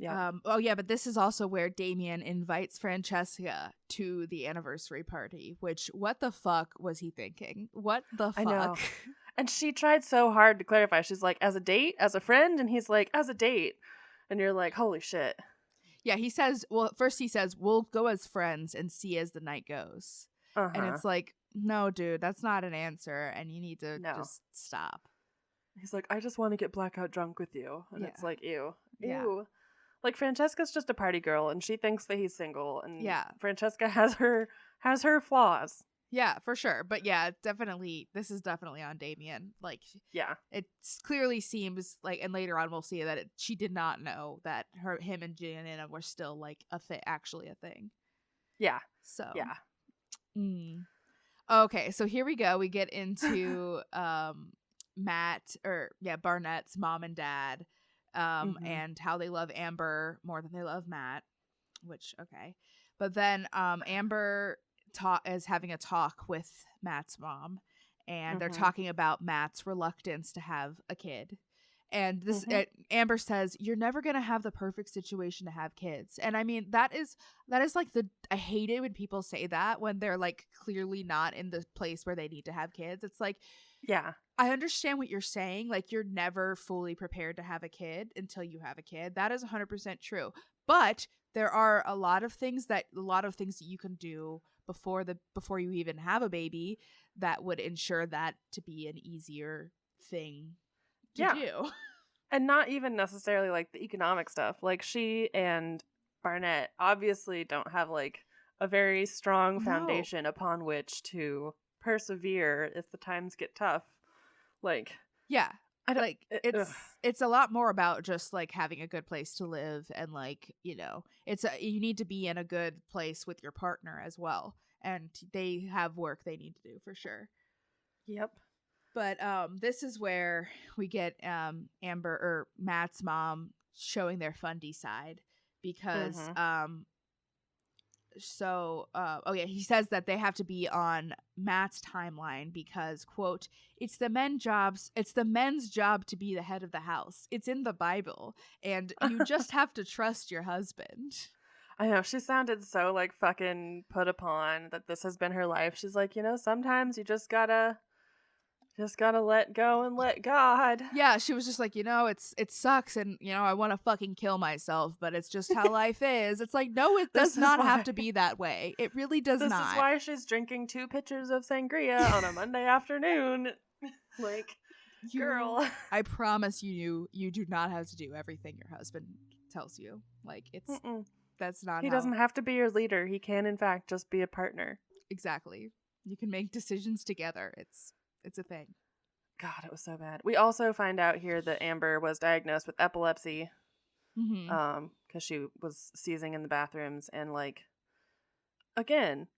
Yeah. But this is also where Damian invites Francesca to the anniversary party, which, what the fuck was he thinking? What the fuck? I know. And she tried so hard to clarify. She's like, as a date? As a friend? And he's like, as a date. And you're like, holy shit. Yeah, he says, first he says, we'll go as friends and see as the night goes. And it's like, no, dude, that's not an answer. And you need to just stop. He's like, I just want to get blackout drunk with you. And it's like, ew. Yeah. Like, Francesca's just a party girl, and she thinks that he's single, and Francesca has her flaws. Yeah, for sure. But yeah, this is definitely on Damian. Like, it clearly seems like, and later on we'll see that she did not know that him and Giannina were still like actually a thing. Yeah. So Okay, so here we go. We get into Barnett's mom and dad. And how they love Amber more than they love Matt, which, okay. But then Amber is having a talk with Matt's mom, and they're talking about Matt's reluctance to have a kid. And this Amber says, you're never going to have the perfect situation to have kids. And I mean, that is like I hate it when people say that when they're like clearly not in the place where they need to have kids. It's like, yeah, I understand what you're saying. Like, you're never fully prepared to have a kid until you have a kid. That is 100% true. But there are a lot of things that you can do before you even have a baby that would ensure that to be an easier thing to do. And not even necessarily like the economic stuff. Like, she and Barnett obviously don't have like a very strong foundation upon which to persevere if the times get tough. Like, yeah, it's a lot more about just like having a good place to live, and like, you know, you need to be in a good place with your partner as well, and they have work they need to do for sure. Yep. But this is where we get Amber or Matt's mom showing their fundy side, because he says that they have to be on Matt's timeline because, quote, it's the men's job to be the head of the house. It's in the Bible, and you just have to trust your husband. I know, she sounded so like fucking put upon that this has been her life. She's like, you know, sometimes you just gotta let go and let God. Yeah, she was just like, you know, it sucks, and, you know, I want to fucking kill myself, but it's just how life is. It's like, no, it does not have to be that way. It really does not. This is why she's drinking 2 pitchers of sangria on a Monday afternoon. Like, girl. I promise you do not have to do everything your husband tells you. Like, that's not He doesn't have to be your leader. He can, in fact, just be a partner. Exactly. You can make decisions together. It's a thing. God, it was so bad. We also find out here that Amber was diagnosed with epilepsy because she was seizing in the bathrooms. And, like, again,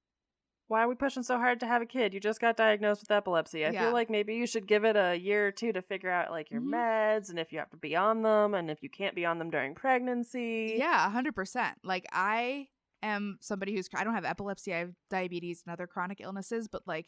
why are we pushing so hard to have a kid? You just got diagnosed with epilepsy. I feel like maybe you should give it a year or 2 to figure out, like, your meds and if you have to be on them and if you can't be on them during pregnancy. Yeah, 100%. Like, I am somebody I don't have epilepsy. I have diabetes and other chronic illnesses, but, like,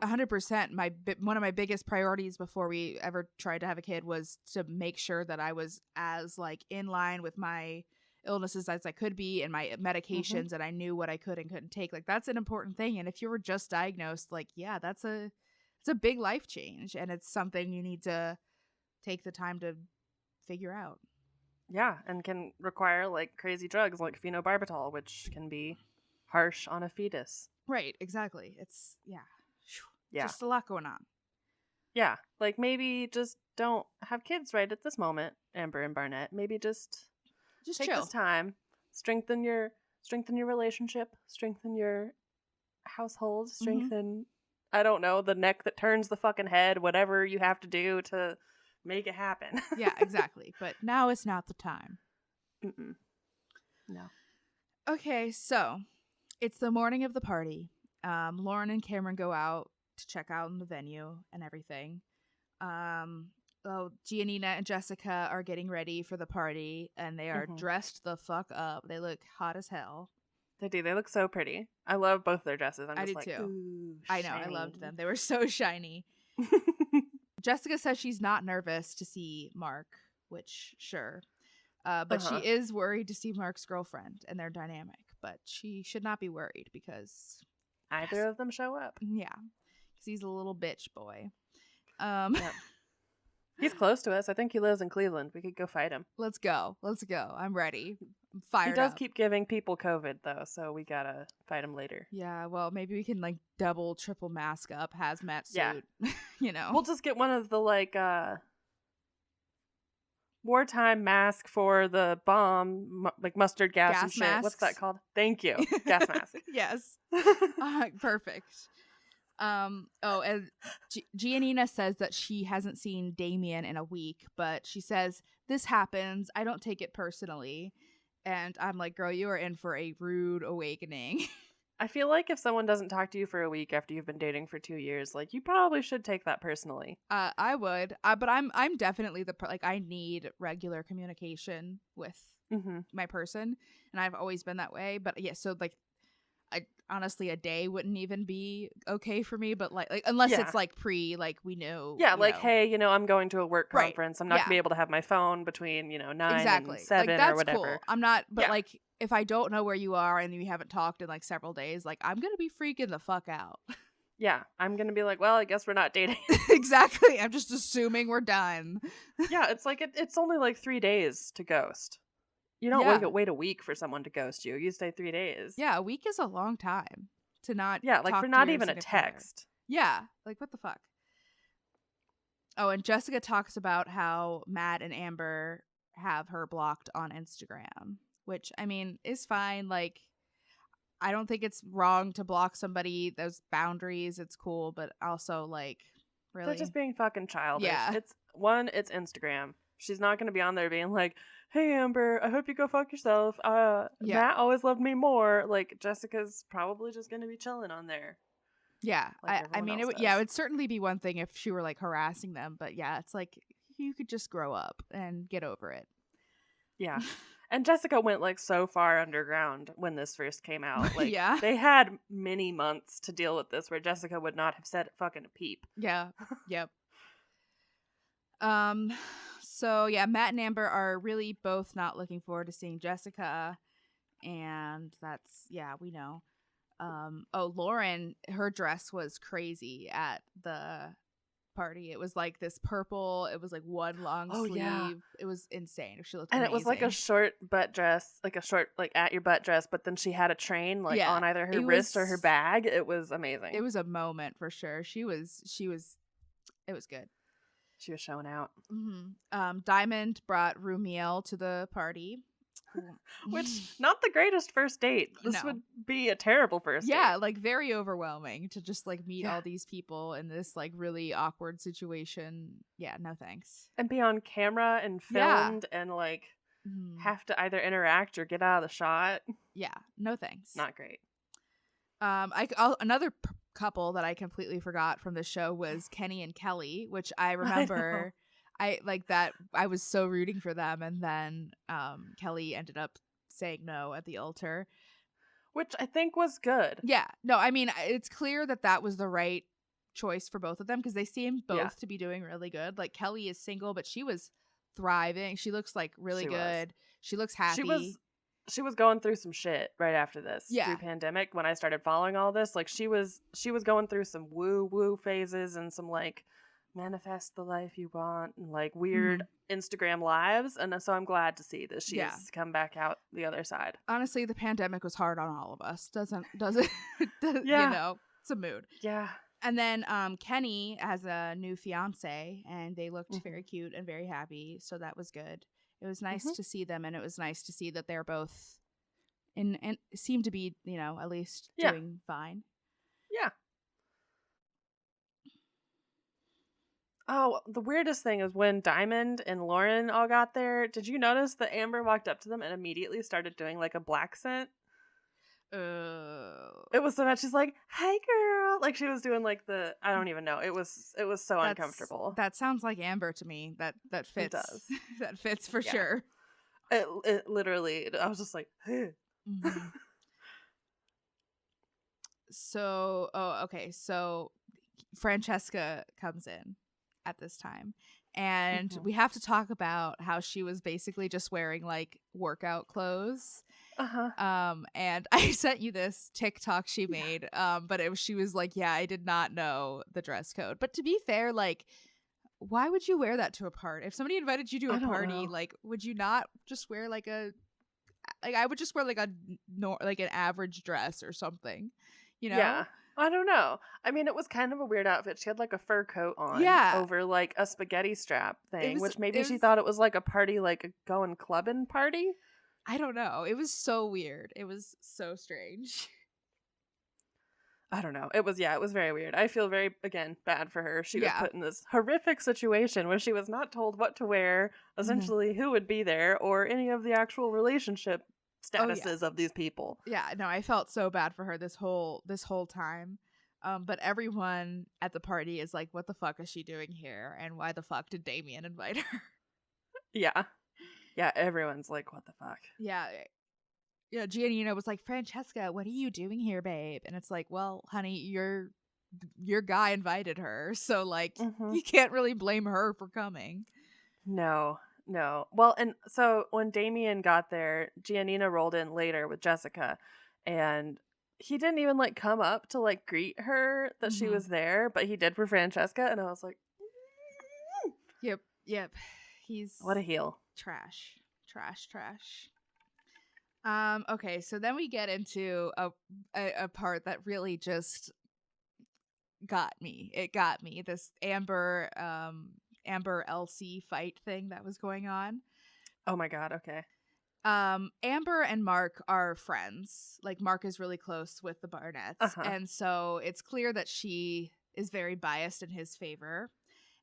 100%, one of my biggest priorities before we ever tried to have a kid was to make sure that I was as like in line with my illnesses as I could be and my medications, and I knew what I could and couldn't take. Like, that's an important thing. And if you were just diagnosed, like, yeah, it's a big life change, and it's something you need to take the time to figure out. Yeah, and can require like crazy drugs like phenobarbital, which can be harsh on a fetus. Right, exactly. It's just a lot going on. Yeah, like, maybe just don't have kids right at this moment, Amber and Barnett. Maybe just take chill. this time, strengthen your relationship, strengthen your household, strengthen I don't know, the neck that turns the fucking head, whatever you have to do to make it happen. Yeah, exactly. But now is not the time. No. Okay, so it's the morning of the party. Lauren and Cameron go out to check out in the venue and everything. Giannina and Jessica are getting ready for the party, and they are dressed the fuck up. They look hot as hell. They do. They look so pretty. I love both their dresses. I just do too. Ooh, I know. I loved them. They were so shiny. Jessica says she's not nervous to see Mark, which sure. But she is worried to see Mark's girlfriend and their dynamic. But she should not be worried because either of them show up. Yeah. Because he's a little bitch boy. Yep. He's close to us. I think he lives in Cleveland. We could go fight him. Let's go. I'm ready. I'm fired up. He does keep giving people COVID, though, so we gotta fight him later. Yeah, well, maybe we can, like, double, triple mask up, hazmat suit. Yeah. You know? We'll just get one of the, like, wartime mask for the bomb, like mustard gas and shit. Masks? What's that called? Thank you. Gas mask. Yes. Perfect. And Giannina says that she hasn't seen Damian in a week, but she says, this happens. I don't take it personally. And I'm like, girl, you are in for a rude awakening. I feel like if someone doesn't talk to you for a week after you've been dating for 2 years, like, you probably should take that personally. I would, but I'm definitely I need regular communication with my person, and I've always been that way. But yeah, so like, honestly, a day wouldn't even be okay for me, but like unless it's like like we know. Yeah, like, hey, I'm going to a work Right. conference. I'm not gonna be able to have my phone between, 9 and 7 like, that's or whatever. Cool. I'm not, but like, if I don't know where you are and you haven't talked in like several days, like, I'm gonna be freaking the fuck out. Yeah, I'm gonna be like, well, I guess we're not dating. Exactly. I'm just assuming we're done. Yeah, it's like it's only like 3 days to ghost. You don't wait a week for someone to ghost you. You stay 3 days. Yeah, a week is a long time to not. Yeah, like talk for to not your even a text. Yeah, like what the fuck. Oh, and Jessica talks about how Matt and Amber have her blocked on Instagram, which I mean is fine. Like, I don't think it's wrong to block somebody. Those boundaries, it's cool, but also like, really, They're just being fucking childish. Yeah. It's Instagram. She's not gonna be on there being like, hey Amber, I hope you go fuck yourself. Matt always loved me more. Like, Jessica's probably just gonna be chilling on there. Yeah, like I mean, it would certainly be one thing if she were like harassing them, but yeah, it's like you could just grow up and get over it. Yeah. And Jessica went like so far underground when this first came out. Like, Yeah. they had many months to deal with this where Jessica would not have said fucking a peep. Yeah. Yep. So yeah, Matt and Amber are really both not looking forward to seeing Jessica, and that's, we know. Lauren, her dress was crazy at the party. It was like this purple, it was like one long sleeve. Yeah. It was insane. She looked amazing. It was like a short butt dress, like a short, like at your butt dress, but then she had a train like on either her wrist or her bag. It was amazing. It was a moment for sure. It was good. She was showing out. Mm-hmm. Diamond brought Rumiel to the party. Which, not the greatest first date. This would be a terrible first date. Yeah, like very overwhelming to just like meet all these people in this like really awkward situation. Yeah, no thanks. And be on camera and filmed and like have to either interact or get out of the shot. Yeah, no thanks. Not great. Another couple that I completely forgot from the show was Kenny and Kelly, which I remember. I like that. I was so rooting for them, and then Kelly ended up saying no at the altar, which I think was good. Yeah, no, I mean, it's clear that was the right choice for both of them because they seem both to be doing really good. Like, Kelly is single, but she was thriving. She looks like really good. She looks happy. She was going through some shit right after this. Through pandemic, when I started following all this, like she was going through some woo phases and some like manifest the life you want and like weird Instagram lives, and so I'm glad to see that she's come back out the other side. Honestly, the pandemic was hard on all of us. Does it? It's a mood. Yeah. And then Kenny has a new fiance, and they looked very cute and very happy, so that was good. It was nice to see them, and it was nice to see that they're both and seem to be, at least doing fine. Yeah. Oh, the weirdest thing is when Diamond and Lauren all got there. Did you notice that Amber walked up to them and immediately started doing like a black scent? It was so bad. She's like, "Hey, girl!" Like she was doing like I don't even know. It was so uncomfortable. That sounds like Amber to me. That fits. It does. That fits for sure. It literally. I was just like, hey. So, okay. So Francesca comes in at this time, and we have to talk about how she was basically just wearing like workout clothes. And I sent you this TikTok she made, but she was like, I did not know the dress code. But to be fair, like, why would you wear that to a party? If somebody invited you to a party, like, would you not just wear I would just wear like an average dress or something, Yeah. I don't know. I mean, it was kind of a weird outfit. She had like a fur coat on over like a spaghetti strap thing, which maybe she thought it was like a party, like a going clubbing party. I don't know. It was so weird. It was so strange. I don't know. It was very weird. I feel very, again, bad for her. She was put in this horrific situation where she was not told what to wear, essentially who would be there, or any of the actual relationship statuses of these people. Yeah, no, I felt so bad for her this whole time. But everyone at the party is like, what the fuck is she doing here? And why the fuck did Damian invite her? Yeah. Yeah, everyone's like, what the fuck? Yeah. Giannina was like, Francesca, what are you doing here, babe? And it's like, well, honey, your guy invited her, so like you can't really blame her for coming. No. Well, and so when Damian got there, Giannina rolled in later with Jessica, and he didn't even like come up to like greet her that she was there, but he did for Francesca, and I was like, Yep. He's what a heel. Trash. Okay, so then we get into a part that really just got me. It got me. This Amber Elsie fight thing that was going on. Oh my god, okay. Amber and Mark are friends. Like, Mark is really close with the Barnetts, and so it's clear that she is very biased in his favor.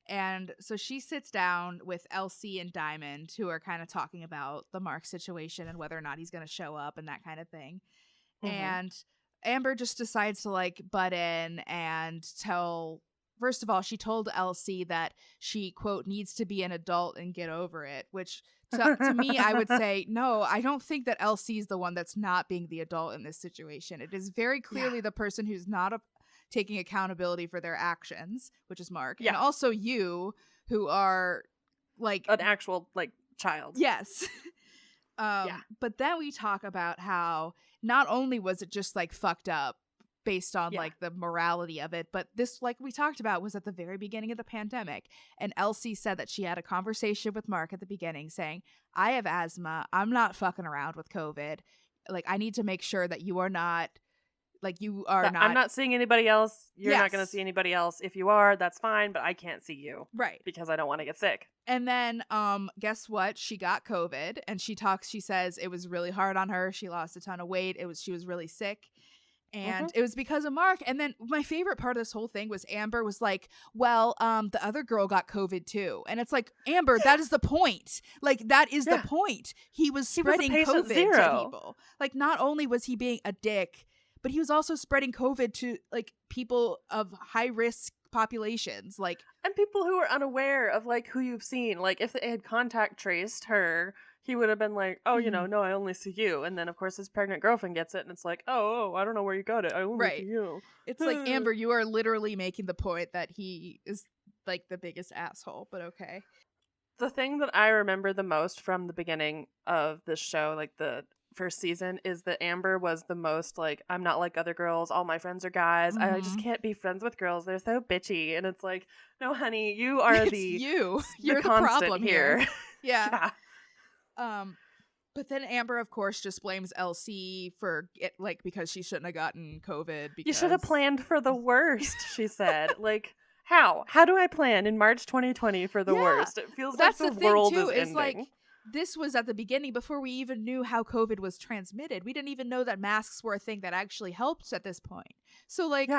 And so she sits down with Elsie and Diamond, who are kind of talking about the Mark situation and whether or not he's going to show up and that kind of thing. And Amber just decides to like butt in and first of all, she told Elsie that she, quote, needs to be an adult and get over it, which to me, I would say, no, I don't think that Elsie is the one that's not being the adult in this situation. It is very clearly the person who's not taking accountability for their actions, which is Mark. And also you, who are like an actual like child. Yes. But then we talk about how not only was it just like fucked up based on like the morality of it, but this, like we talked about, was at the very beginning of the pandemic. And Elsie said that she had a conversation with Mark at the beginning saying, I have asthma. I'm not fucking around with COVID. Like, I need to make sure that you are not, like, you are not. I'm not seeing anybody else. You're not going to see anybody else. If you are, that's fine, but I can't see you. Right. Because I don't want to get sick. And then, guess what? She got COVID, and she says it was really hard on her. She lost a ton of weight. She was really sick. And it was because of Mark. And then my favorite part of this whole thing was Amber was like, well, the other girl got COVID too. And it's like, Amber, that is the point. Like, that is the point. He was spreading COVID to people. Like, not only was he being a dick, but he was also spreading COVID to like people of high risk populations, like, and people who are unaware of like who you've seen. Like, if they had contact traced her, he would have been like, oh, no, I only see you. And then of course his pregnant girlfriend gets it, and it's like, oh, I don't know where you got it. I only see you. It's like, Amber, you are literally making the point that he is like the biggest asshole. But okay. The thing that I remember the most from the beginning of this show, like the first season, is that Amber was the most like, I'm not like other girls, all my friends are guys, I just can't be friends with girls, they're so bitchy. And it's like, no honey, you are you're the problem here. Yeah. But then Amber, of course, just blames Elsie for it, like, because she shouldn't have gotten COVID. Because... You should have planned for the worst, she said. Like, how do I plan in March 2020 for the worst? It feels like the world is ending. Like, this was at the beginning, before we even knew how COVID was transmitted. We didn't even know that masks were a thing that actually helped at this point. So, like,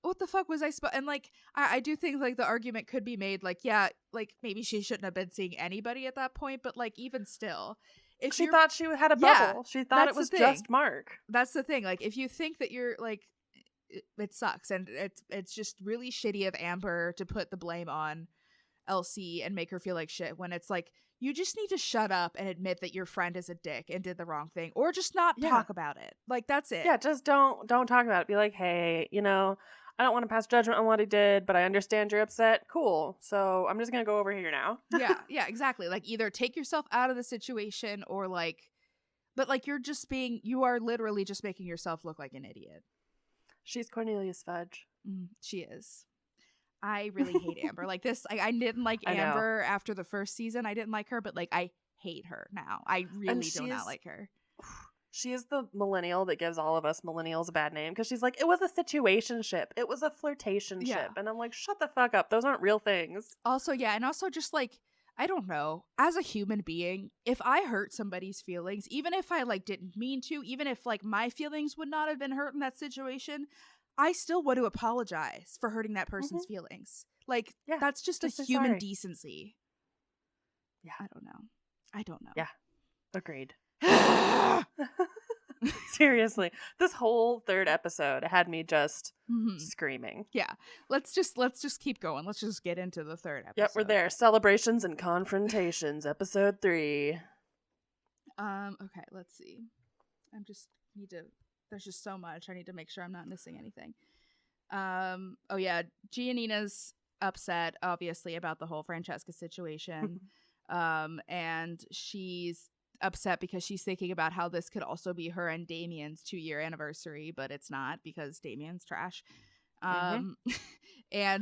what the fuck was I and, like, I do think, like, the argument could be made, like, like, maybe she shouldn't have been seeing anybody at that point, but, like, even still. If she thought she had a bubble. She thought it was just Mark. That's the thing. Like, if you think that you're, like, it sucks. And it's just really shitty of Amber to put the blame on Elsie and make her feel like shit, when it's like, you just need to shut up and admit that your friend is a dick and did the wrong thing, or just not talk about it. Like, that's it. Yeah, just don't talk about it. Be like, hey, I don't want to pass judgment on what he did, but I understand you're upset. Cool. So I'm just going to go over here now. Yeah, exactly. Like, either take yourself out of the situation, or like, but like, you are literally just making yourself look like an idiot. She's Cornelius Fudge. She is. I really hate Amber. Like, this, I didn't like Amber after the first season. I didn't like her, but like, I hate her now. I really do not like her. She is the millennial that gives all of us millennials a bad name, because she's like, it was a situationship. It was a flirtationship. And I'm like, shut the fuck up. Those aren't real things. Also, and also just like, I don't know, as a human being, if I hurt somebody's feelings, even if I like didn't mean to, even if like my feelings would not have been hurt in that situation, I still want to apologize for hurting that person's feelings. Like, that's just a human decency. Yeah. I don't know. Yeah. Agreed. Seriously, this whole third episode had me just screaming. Yeah, let's just keep going. Let's just get into the third episode. Yep, we're there. Celebrations and confrontations, episode 3. Okay, let's see. there's just so much. I need to make sure I'm not missing anything. Oh yeah, Giannina's upset, obviously, about the whole Francesca situation. And she's upset because she's thinking about how this could also be her and Damian's 2-year anniversary, but it's not because Damian's trash. And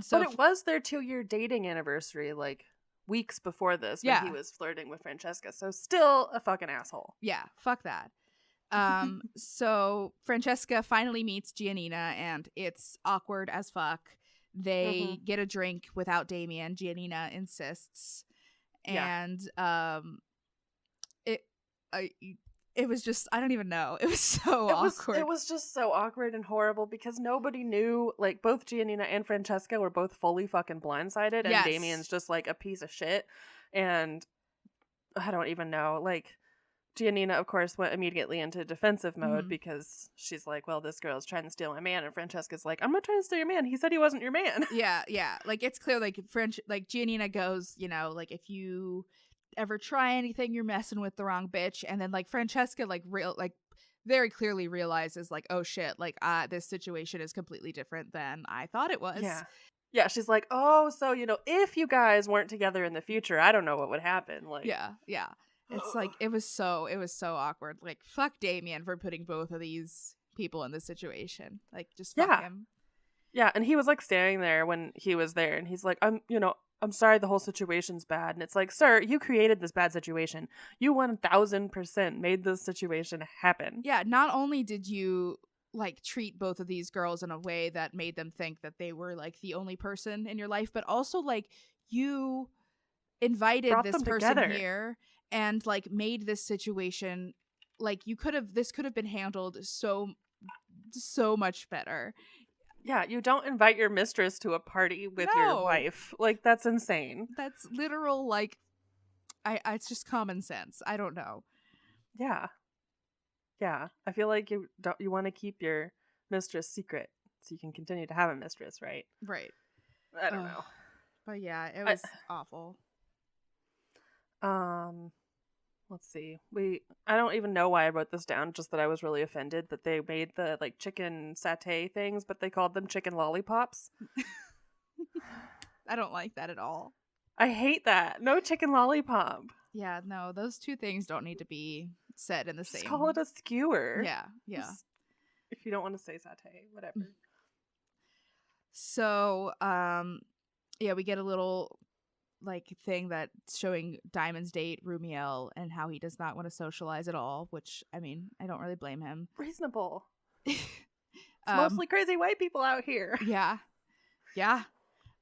so but it was their 2-year dating anniversary, like weeks before this, when he was flirting with Francesca. So still a fucking asshole. Yeah, fuck that. So Francesca finally meets Giannina, and it's awkward as fuck. They get a drink without Damian. Giannina insists, and it was just, I don't even know. It was so awkward. It was just so awkward and horrible because nobody knew. Like, both Giannina and Francesca were both fully fucking blindsided, and Damian's just like a piece of shit. And I don't even know. Like, Giannina, of course, went immediately into defensive mode because she's like, well, this girl's trying to steal my man. And Francesca's like, I'm not trying to steal your man. He said he wasn't your man. Yeah. Like, it's clear, like, Giannina goes, you know, like, if you ever try anything, you're messing with the wrong bitch. And then, like, Francesca, like, very clearly realizes, like, oh shit, like, this situation is completely different than I thought it was. Yeah, she's like, oh, so, you know, if you guys weren't together in the future, I don't know what would happen. Like, yeah. It's like, it was so awkward. Like, fuck Damian for putting both of these people in this situation. Like, just fuck him. Yeah, and he was like standing there when he was there, and he's like, I'm sorry the whole situation's bad. And it's like, sir, you created this bad situation. You 1000% made this situation happen. Yeah, not only did you, like, treat both of these girls in a way that made them think that they were, like, the only person in your life, but also, like, you invited this person together here and, like, made this situation, like, this could have been handled so much better. Yeah, you don't invite your mistress to a party with your wife. Like, that's insane. That's literal, like, it's just common sense. I don't know. Yeah. I feel like you want to keep your mistress secret so you can continue to have a mistress, right? Right. I don't know. But yeah, it was awful. Let's see. I don't even know why I wrote this down, just that I was really offended that they made the, like, chicken satay things, but they called them chicken lollipops. I don't like that at all. I hate that. No chicken lollipop. Yeah, no, those two things don't need to be said in the same. Just call it a skewer. Yeah. Just, if you don't want to say satay, whatever. So, we get a little, like, thing that's showing Diamond's date, Rumiel, and how he does not want to socialize at all, which, I mean, I don't really blame him. Reasonable. It's mostly crazy white people out here. Yeah.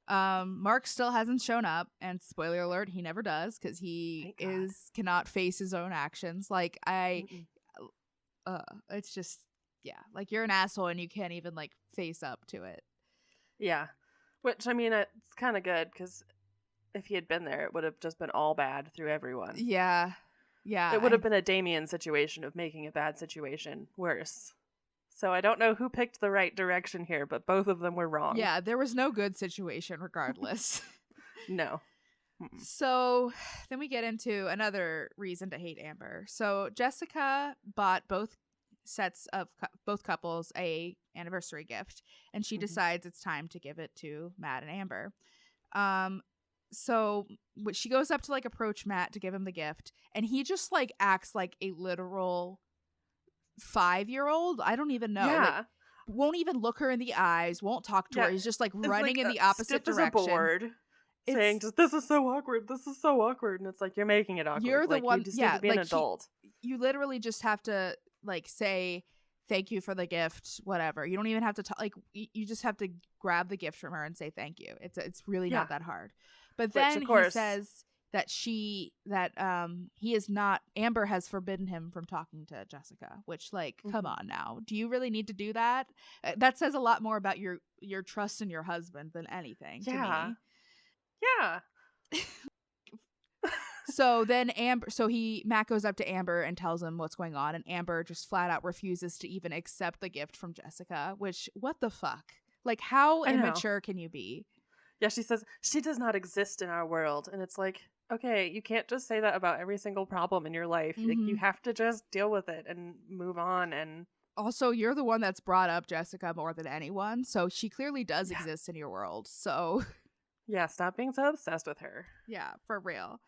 Mark still hasn't shown up, and spoiler alert, he never does, because he cannot face his own actions. Like, it's just, like, you're an asshole and you can't even, like, face up to it. Yeah. Which, I mean, it's kind of good, because if he had been there, it would have just been all bad through everyone. Yeah. It would have been a Damian situation of making a bad situation worse. So I don't know who picked the right direction here, but both of them were wrong. Yeah, there was no good situation regardless. No. So then we get into another reason to hate Amber. So Jessica bought both couples a anniversary gift, and she decides it's time to give it to Matt and Amber. So she goes up to, like, approach Matt to give him the gift, and he just, like, acts like a literal 5-year-old. I don't even know. Yeah. Like, won't even look her in the eyes, won't talk to her. He's just, like, running in the opposite direction. As a board, saying, just, this is so awkward. This is so awkward. And it's like, you're making it awkward. You're the one. You just need to be an adult. You literally just have to, like, say thank you for the gift, whatever. You don't even have to talk. Like, you just have to grab the gift from her and say thank you. It's really not that hard. But then he says that Amber has forbidden him from talking to Jessica, which, like, come on now. Do you really need to do that? That says a lot more about your trust in your husband than anything to me. Yeah. So then Matt goes up to Amber and tells him what's going on, and Amber just flat out refuses to even accept the gift from Jessica, which, what the fuck? Like, how immature can you be? Yeah, she says, she does not exist in our world. And it's like, okay, you can't just say that about every single problem in your life. Like, you have to just deal with it and move on. And also, you're the one that's brought up Jessica more than anyone, so she clearly does exist in your world. So yeah, stop being so obsessed with her. Yeah, for real.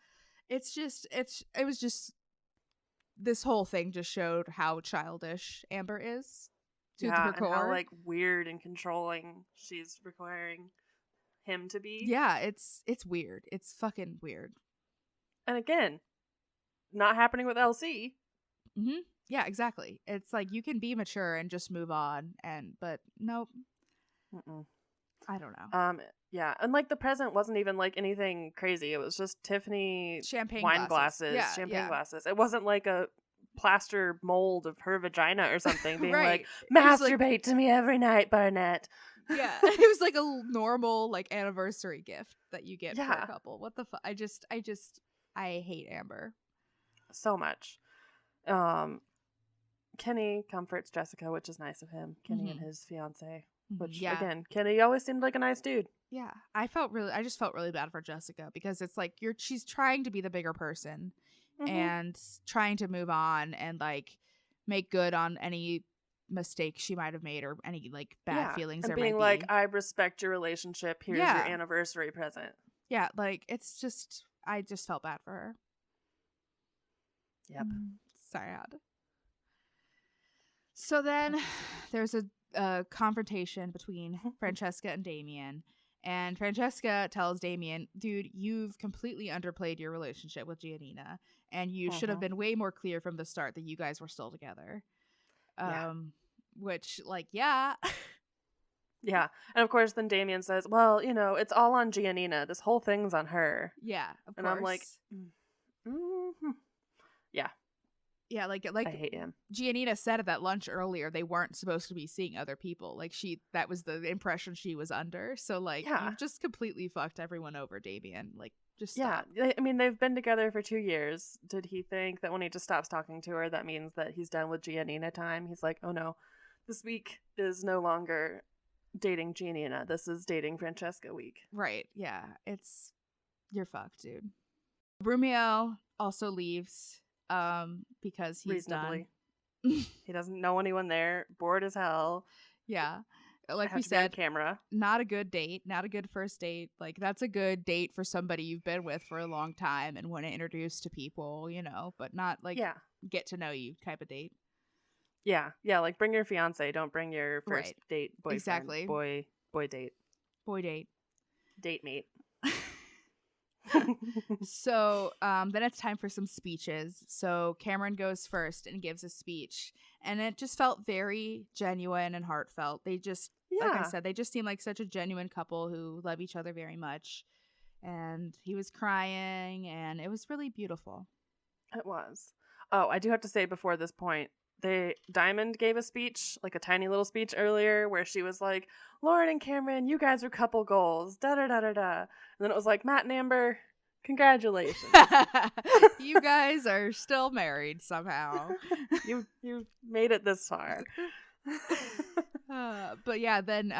It was just this whole thing just showed how childish Amber is to her core. And how like weird and controlling she's requiring him to be. Yeah, it's weird. It's fucking weird. And again, not happening with LC. Mm-hmm. Yeah, exactly. It's like you can be mature and just move on, but nope. Mm-mm. I don't know. Yeah, and like the present wasn't even like anything crazy. It was just Tiffany champagne wine glasses, champagne glasses. It wasn't like a plaster mold of her vagina or something being right. Like, masturbate to me every night, Barnett. Yeah, it was like a normal like anniversary gift that you get for a couple. What the fuck? I hate Amber so much. Kenny comforts Jessica, which is nice of him. Kenny and his fiance, which again, Kenny always seemed like a nice dude. Yeah, I just felt really bad for Jessica because it's like she's trying to be the bigger person and trying to move on and like make good on any mistakes she might have made or any like bad feelings and there being might like, I respect your relationship. Here's your anniversary present. Yeah, like it's just I just felt bad for her. Yep. Sad. So then there's a confrontation between Francesca and Damian. And Francesca tells Damian, dude, you've completely underplayed your relationship with Giannina. And you should have been way more clear from the start that you guys were still together. Which, like, yeah. Yeah. And of course, then Damian says, well, you know, it's all on Giannina. This whole thing's on her. Yeah, of and course. I'm like, yeah. Yeah, like I hate him. Giannina said at that lunch earlier, they weren't supposed to be seeing other people. Like that was the impression she was under. So like, you've just completely fucked everyone over, Damian. Like, just stop. Yeah, I mean, they've been together for 2 years. Did he think that when he just stops talking to her, that means that he's done with Giannina time? He's like, oh no, this week is no longer dating Giannina. This is dating Francesca week. Right. Yeah. You're fucked, dude. Brumio also leaves. Because he's reasonably done. He doesn't know anyone there, bored as hell. Yeah, like we said, camera. Not a good date, not a good first date. Like that's a good date for somebody you've been with for a long time and want to introduce to people, you know, but not like get to know you type of date. Yeah, like bring your fiance, don't bring your first date boyfriend. Exactly. Boy date. Date mate. So then it's time for some speeches. So Cameron goes first and gives a speech, and it just felt very genuine and heartfelt. They just like I said, they just seem like such a genuine couple who love each other very much. And he was crying, and it was really beautiful. It was. Oh, I do have to say before this point, Diamond gave a speech, like a tiny little speech earlier, where she was like, Lauren and Cameron, you guys are couple goals, da-da-da-da-da. And then it was like, Matt and Amber, congratulations. You guys are still married somehow. You made it this far. But yeah, then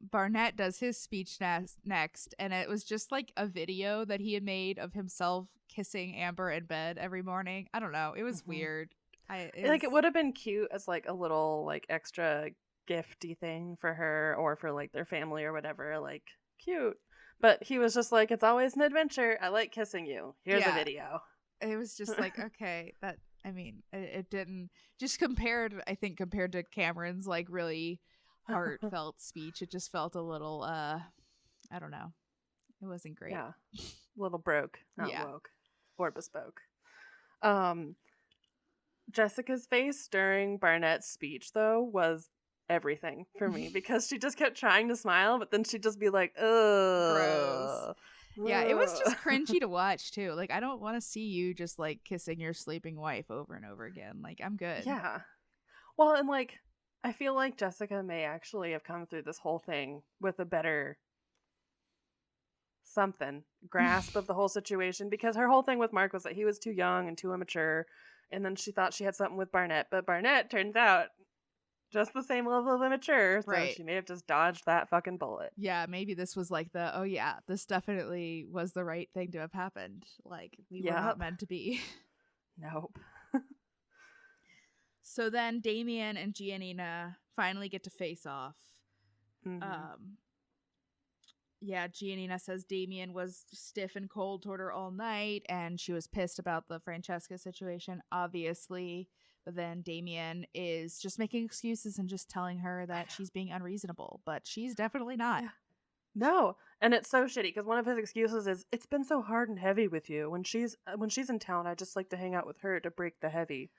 Barnett does his speech next, and it was just like a video that he had made of himself kissing Amber in bed every morning. I don't know. It was weird. It would have been cute as like a little like extra gifty thing for her or for like their family or whatever, like cute. But he was just like, it's always an adventure. I like kissing you. Here's a video. It was just like, okay, it didn't just compared to Cameron's like really heartfelt speech. It just felt a little, I don't know. It wasn't great. Yeah. A little broke, not woke or bespoke. Jessica's face during Barnett's speech, though, was everything for me because she just kept trying to smile, but then she'd just be like, ugh. Gross. Yeah, it was just cringy to watch, too. Like, I don't want to see you just, like, kissing your sleeping wife over and over again. Like, I'm good. Yeah. Well, and, like, I feel like Jessica may actually have come through this whole thing with a better grasp of the whole situation, because her whole thing with Mark was that he was too young and too immature. And then she thought she had something with Barnett, but Barnett turns out just the same level of immature. So right. she may have just dodged that fucking bullet. Yeah, maybe this was like oh yeah, this definitely was the right thing to have happened. Like, we were not meant to be. Nope. So then Damian and Giannina finally get to face off. Mm-hmm. Yeah, Giannina says Damian was stiff and cold toward her all night, and she was pissed about the Francesca situation, obviously. But then Damian is just making excuses and just telling her that she's being unreasonable, but she's definitely not. Yeah. No, and it's so shitty because one of his excuses is, it's been so hard and heavy with you. When she's in town, I just like to hang out with her to break the heavy.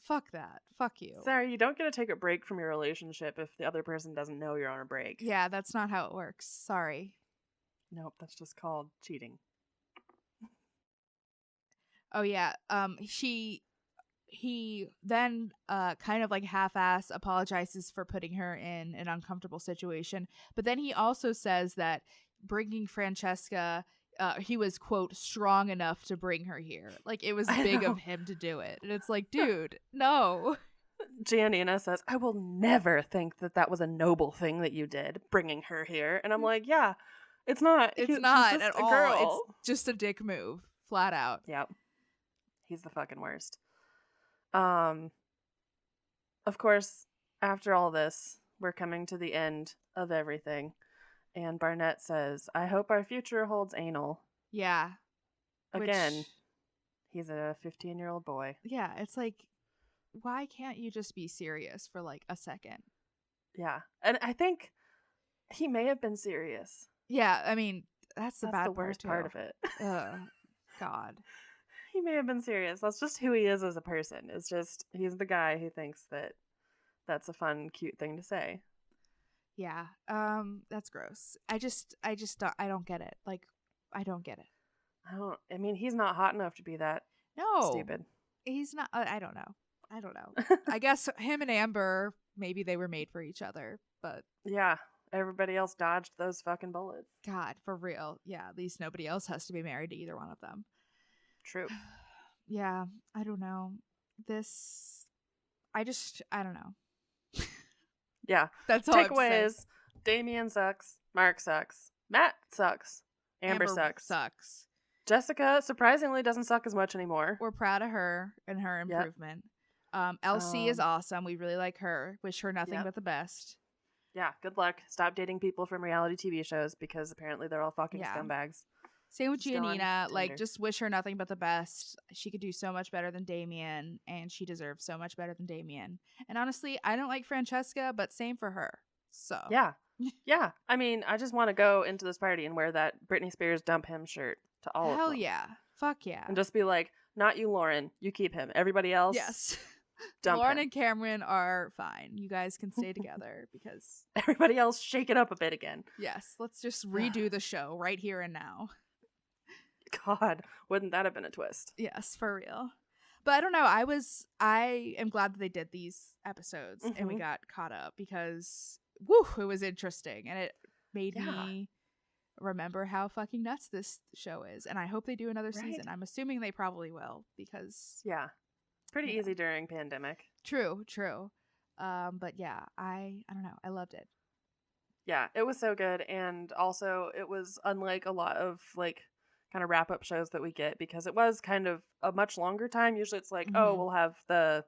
Fuck that. Fuck you. Sorry, you don't get to take a break from your relationship if the other person doesn't know you're on a break. Yeah, that's not how it works. Sorry. Nope, that's just called cheating. Oh yeah. He then kind of like half-ass apologizes for putting her in an uncomfortable situation, but then he also says that bringing Francesca, he was, quote, strong enough to bring her here. Like, it was big of him to do it. And it's like, dude, no. Giannina says, I will never think that was a noble thing that you did, bringing her here. And I'm like, yeah, it's not. It's not she's at just a all. girl. It's just a dick move, flat out. Yep. He's the fucking worst. Of course, after all this, we're coming to the end of everything. And Barnett says, I hope our future holds anal. Yeah. Again, he's a 15-year-old boy. Yeah, it's like, why can't you just be serious for like a second? Yeah. And I think he may have been serious. Yeah, I mean, that's the worst part of it. God. He may have been serious. That's just who he is as a person. It's just, he's the guy who thinks that that's a fun, cute thing to say. Yeah. That's gross. I don't get it. Like, I don't get it. I mean, he's not hot enough to be that stupid. He's not. I don't know. I guess him and Amber, maybe they were made for each other, but yeah, everybody else dodged those fucking bullets. God, for real. Yeah, at least nobody else has to be married to either one of them. True. Yeah, I don't know. I don't know. Yeah. That's all. Takeaway is, Damian sucks, Mark sucks, Matt sucks, Amber sucks. Jessica surprisingly doesn't suck as much anymore. We're proud of her and her improvement. Yep. Elsie is awesome. We really like her. Wish her nothing but the best. Yeah, good luck. Stop dating people from reality TV shows because apparently they're all fucking scumbags. Same with Giannina. Like, just wish her nothing but the best. She could do so much better than Damian, and she deserves so much better than Damian. And honestly, I don't like Francesca, but same for her. So yeah. I mean, I just want to go into this party and wear that Britney Spears dump him shirt to all of them. Hell yeah. Fuck yeah. And just be like, not you, Lauren. You keep him. Everybody else, yes. Dump Lauren him. And Cameron are fine. You guys can stay together because everybody else shake it up a bit again. Yes, let's just redo the show right here and now. God, wouldn't that have been a twist? Yes, for real. But I don't know. I am glad that they did these episodes and we got caught up because it was interesting and it made me remember how fucking nuts this show is. And I hope they do another season. I'm assuming they probably will because pretty easy during pandemic. True. But yeah, I don't know. I loved it. Yeah, it was so good, and also it was unlike a lot of like kind of wrap up shows that we get because it was kind of a much longer time. Usually it's like, we'll have the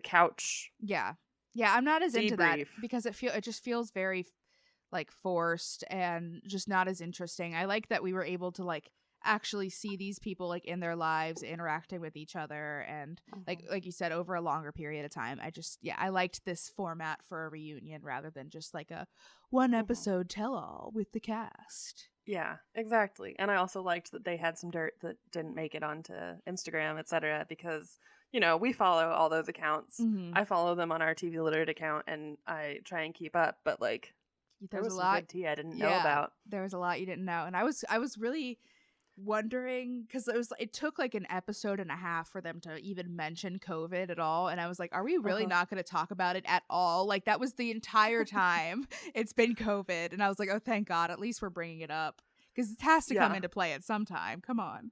couch. Yeah, I'm not as into that because it just feels very like forced and just not as interesting. I like that we were able to like actually see these people like in their lives interacting with each other and like you said over a longer period of time. I liked this format for a reunion rather than just like a one episode tell all with the cast. Yeah, exactly. And I also liked that they had some dirt that didn't make it onto Instagram, etc. because we follow all those accounts. I follow them on our TV Literate account and I try and keep up, but like there was a lot good tea I didn't know about. There was a lot you didn't know, and I was really wondering because it took like an episode and a half for them to even mention COVID at all, and I was like, are we really not going to talk about it at all? Like that was the entire time it's been COVID, and I was like, oh thank God, at least we're bringing it up because it has to come into play at some time. Come on.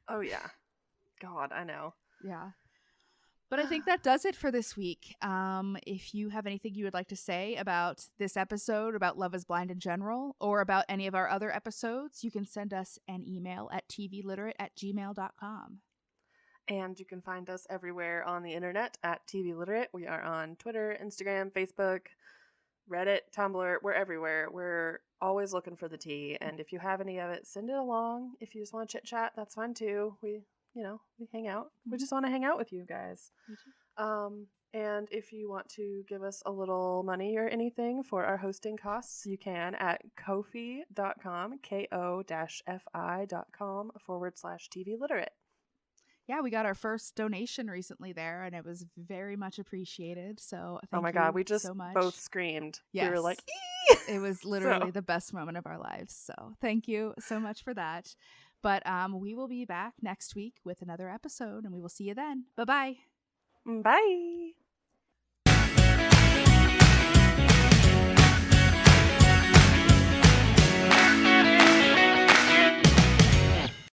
Oh yeah, God, I know. Yeah, But I think that does it for this week. If you have anything you would like to say about this episode, about Love is Blind in general, or about any of our other episodes, you can send us an email at tvliterate@gmail.com. And you can find us everywhere on the internet at TV Literate. We are on Twitter, Instagram, Facebook, Reddit, Tumblr. We're everywhere. We're always looking for the tea. And if you have any of it, send it along. If you just want to chit chat, that's fine too. We hang out. We just want to hang out with you guys. And if you want to give us a little money or anything for our hosting costs, you can at ko-fi.com, ko-fi.com/TV Literate. Yeah, we got our first donation recently there, and it was very much appreciated. So thank you. Oh my God, we just so much. both screamed. Yes. We were like, ee! It was literally the best moment of our lives. So thank you so much for that. But we will be back next week with another episode, and we will see you then. Bye-bye. Bye.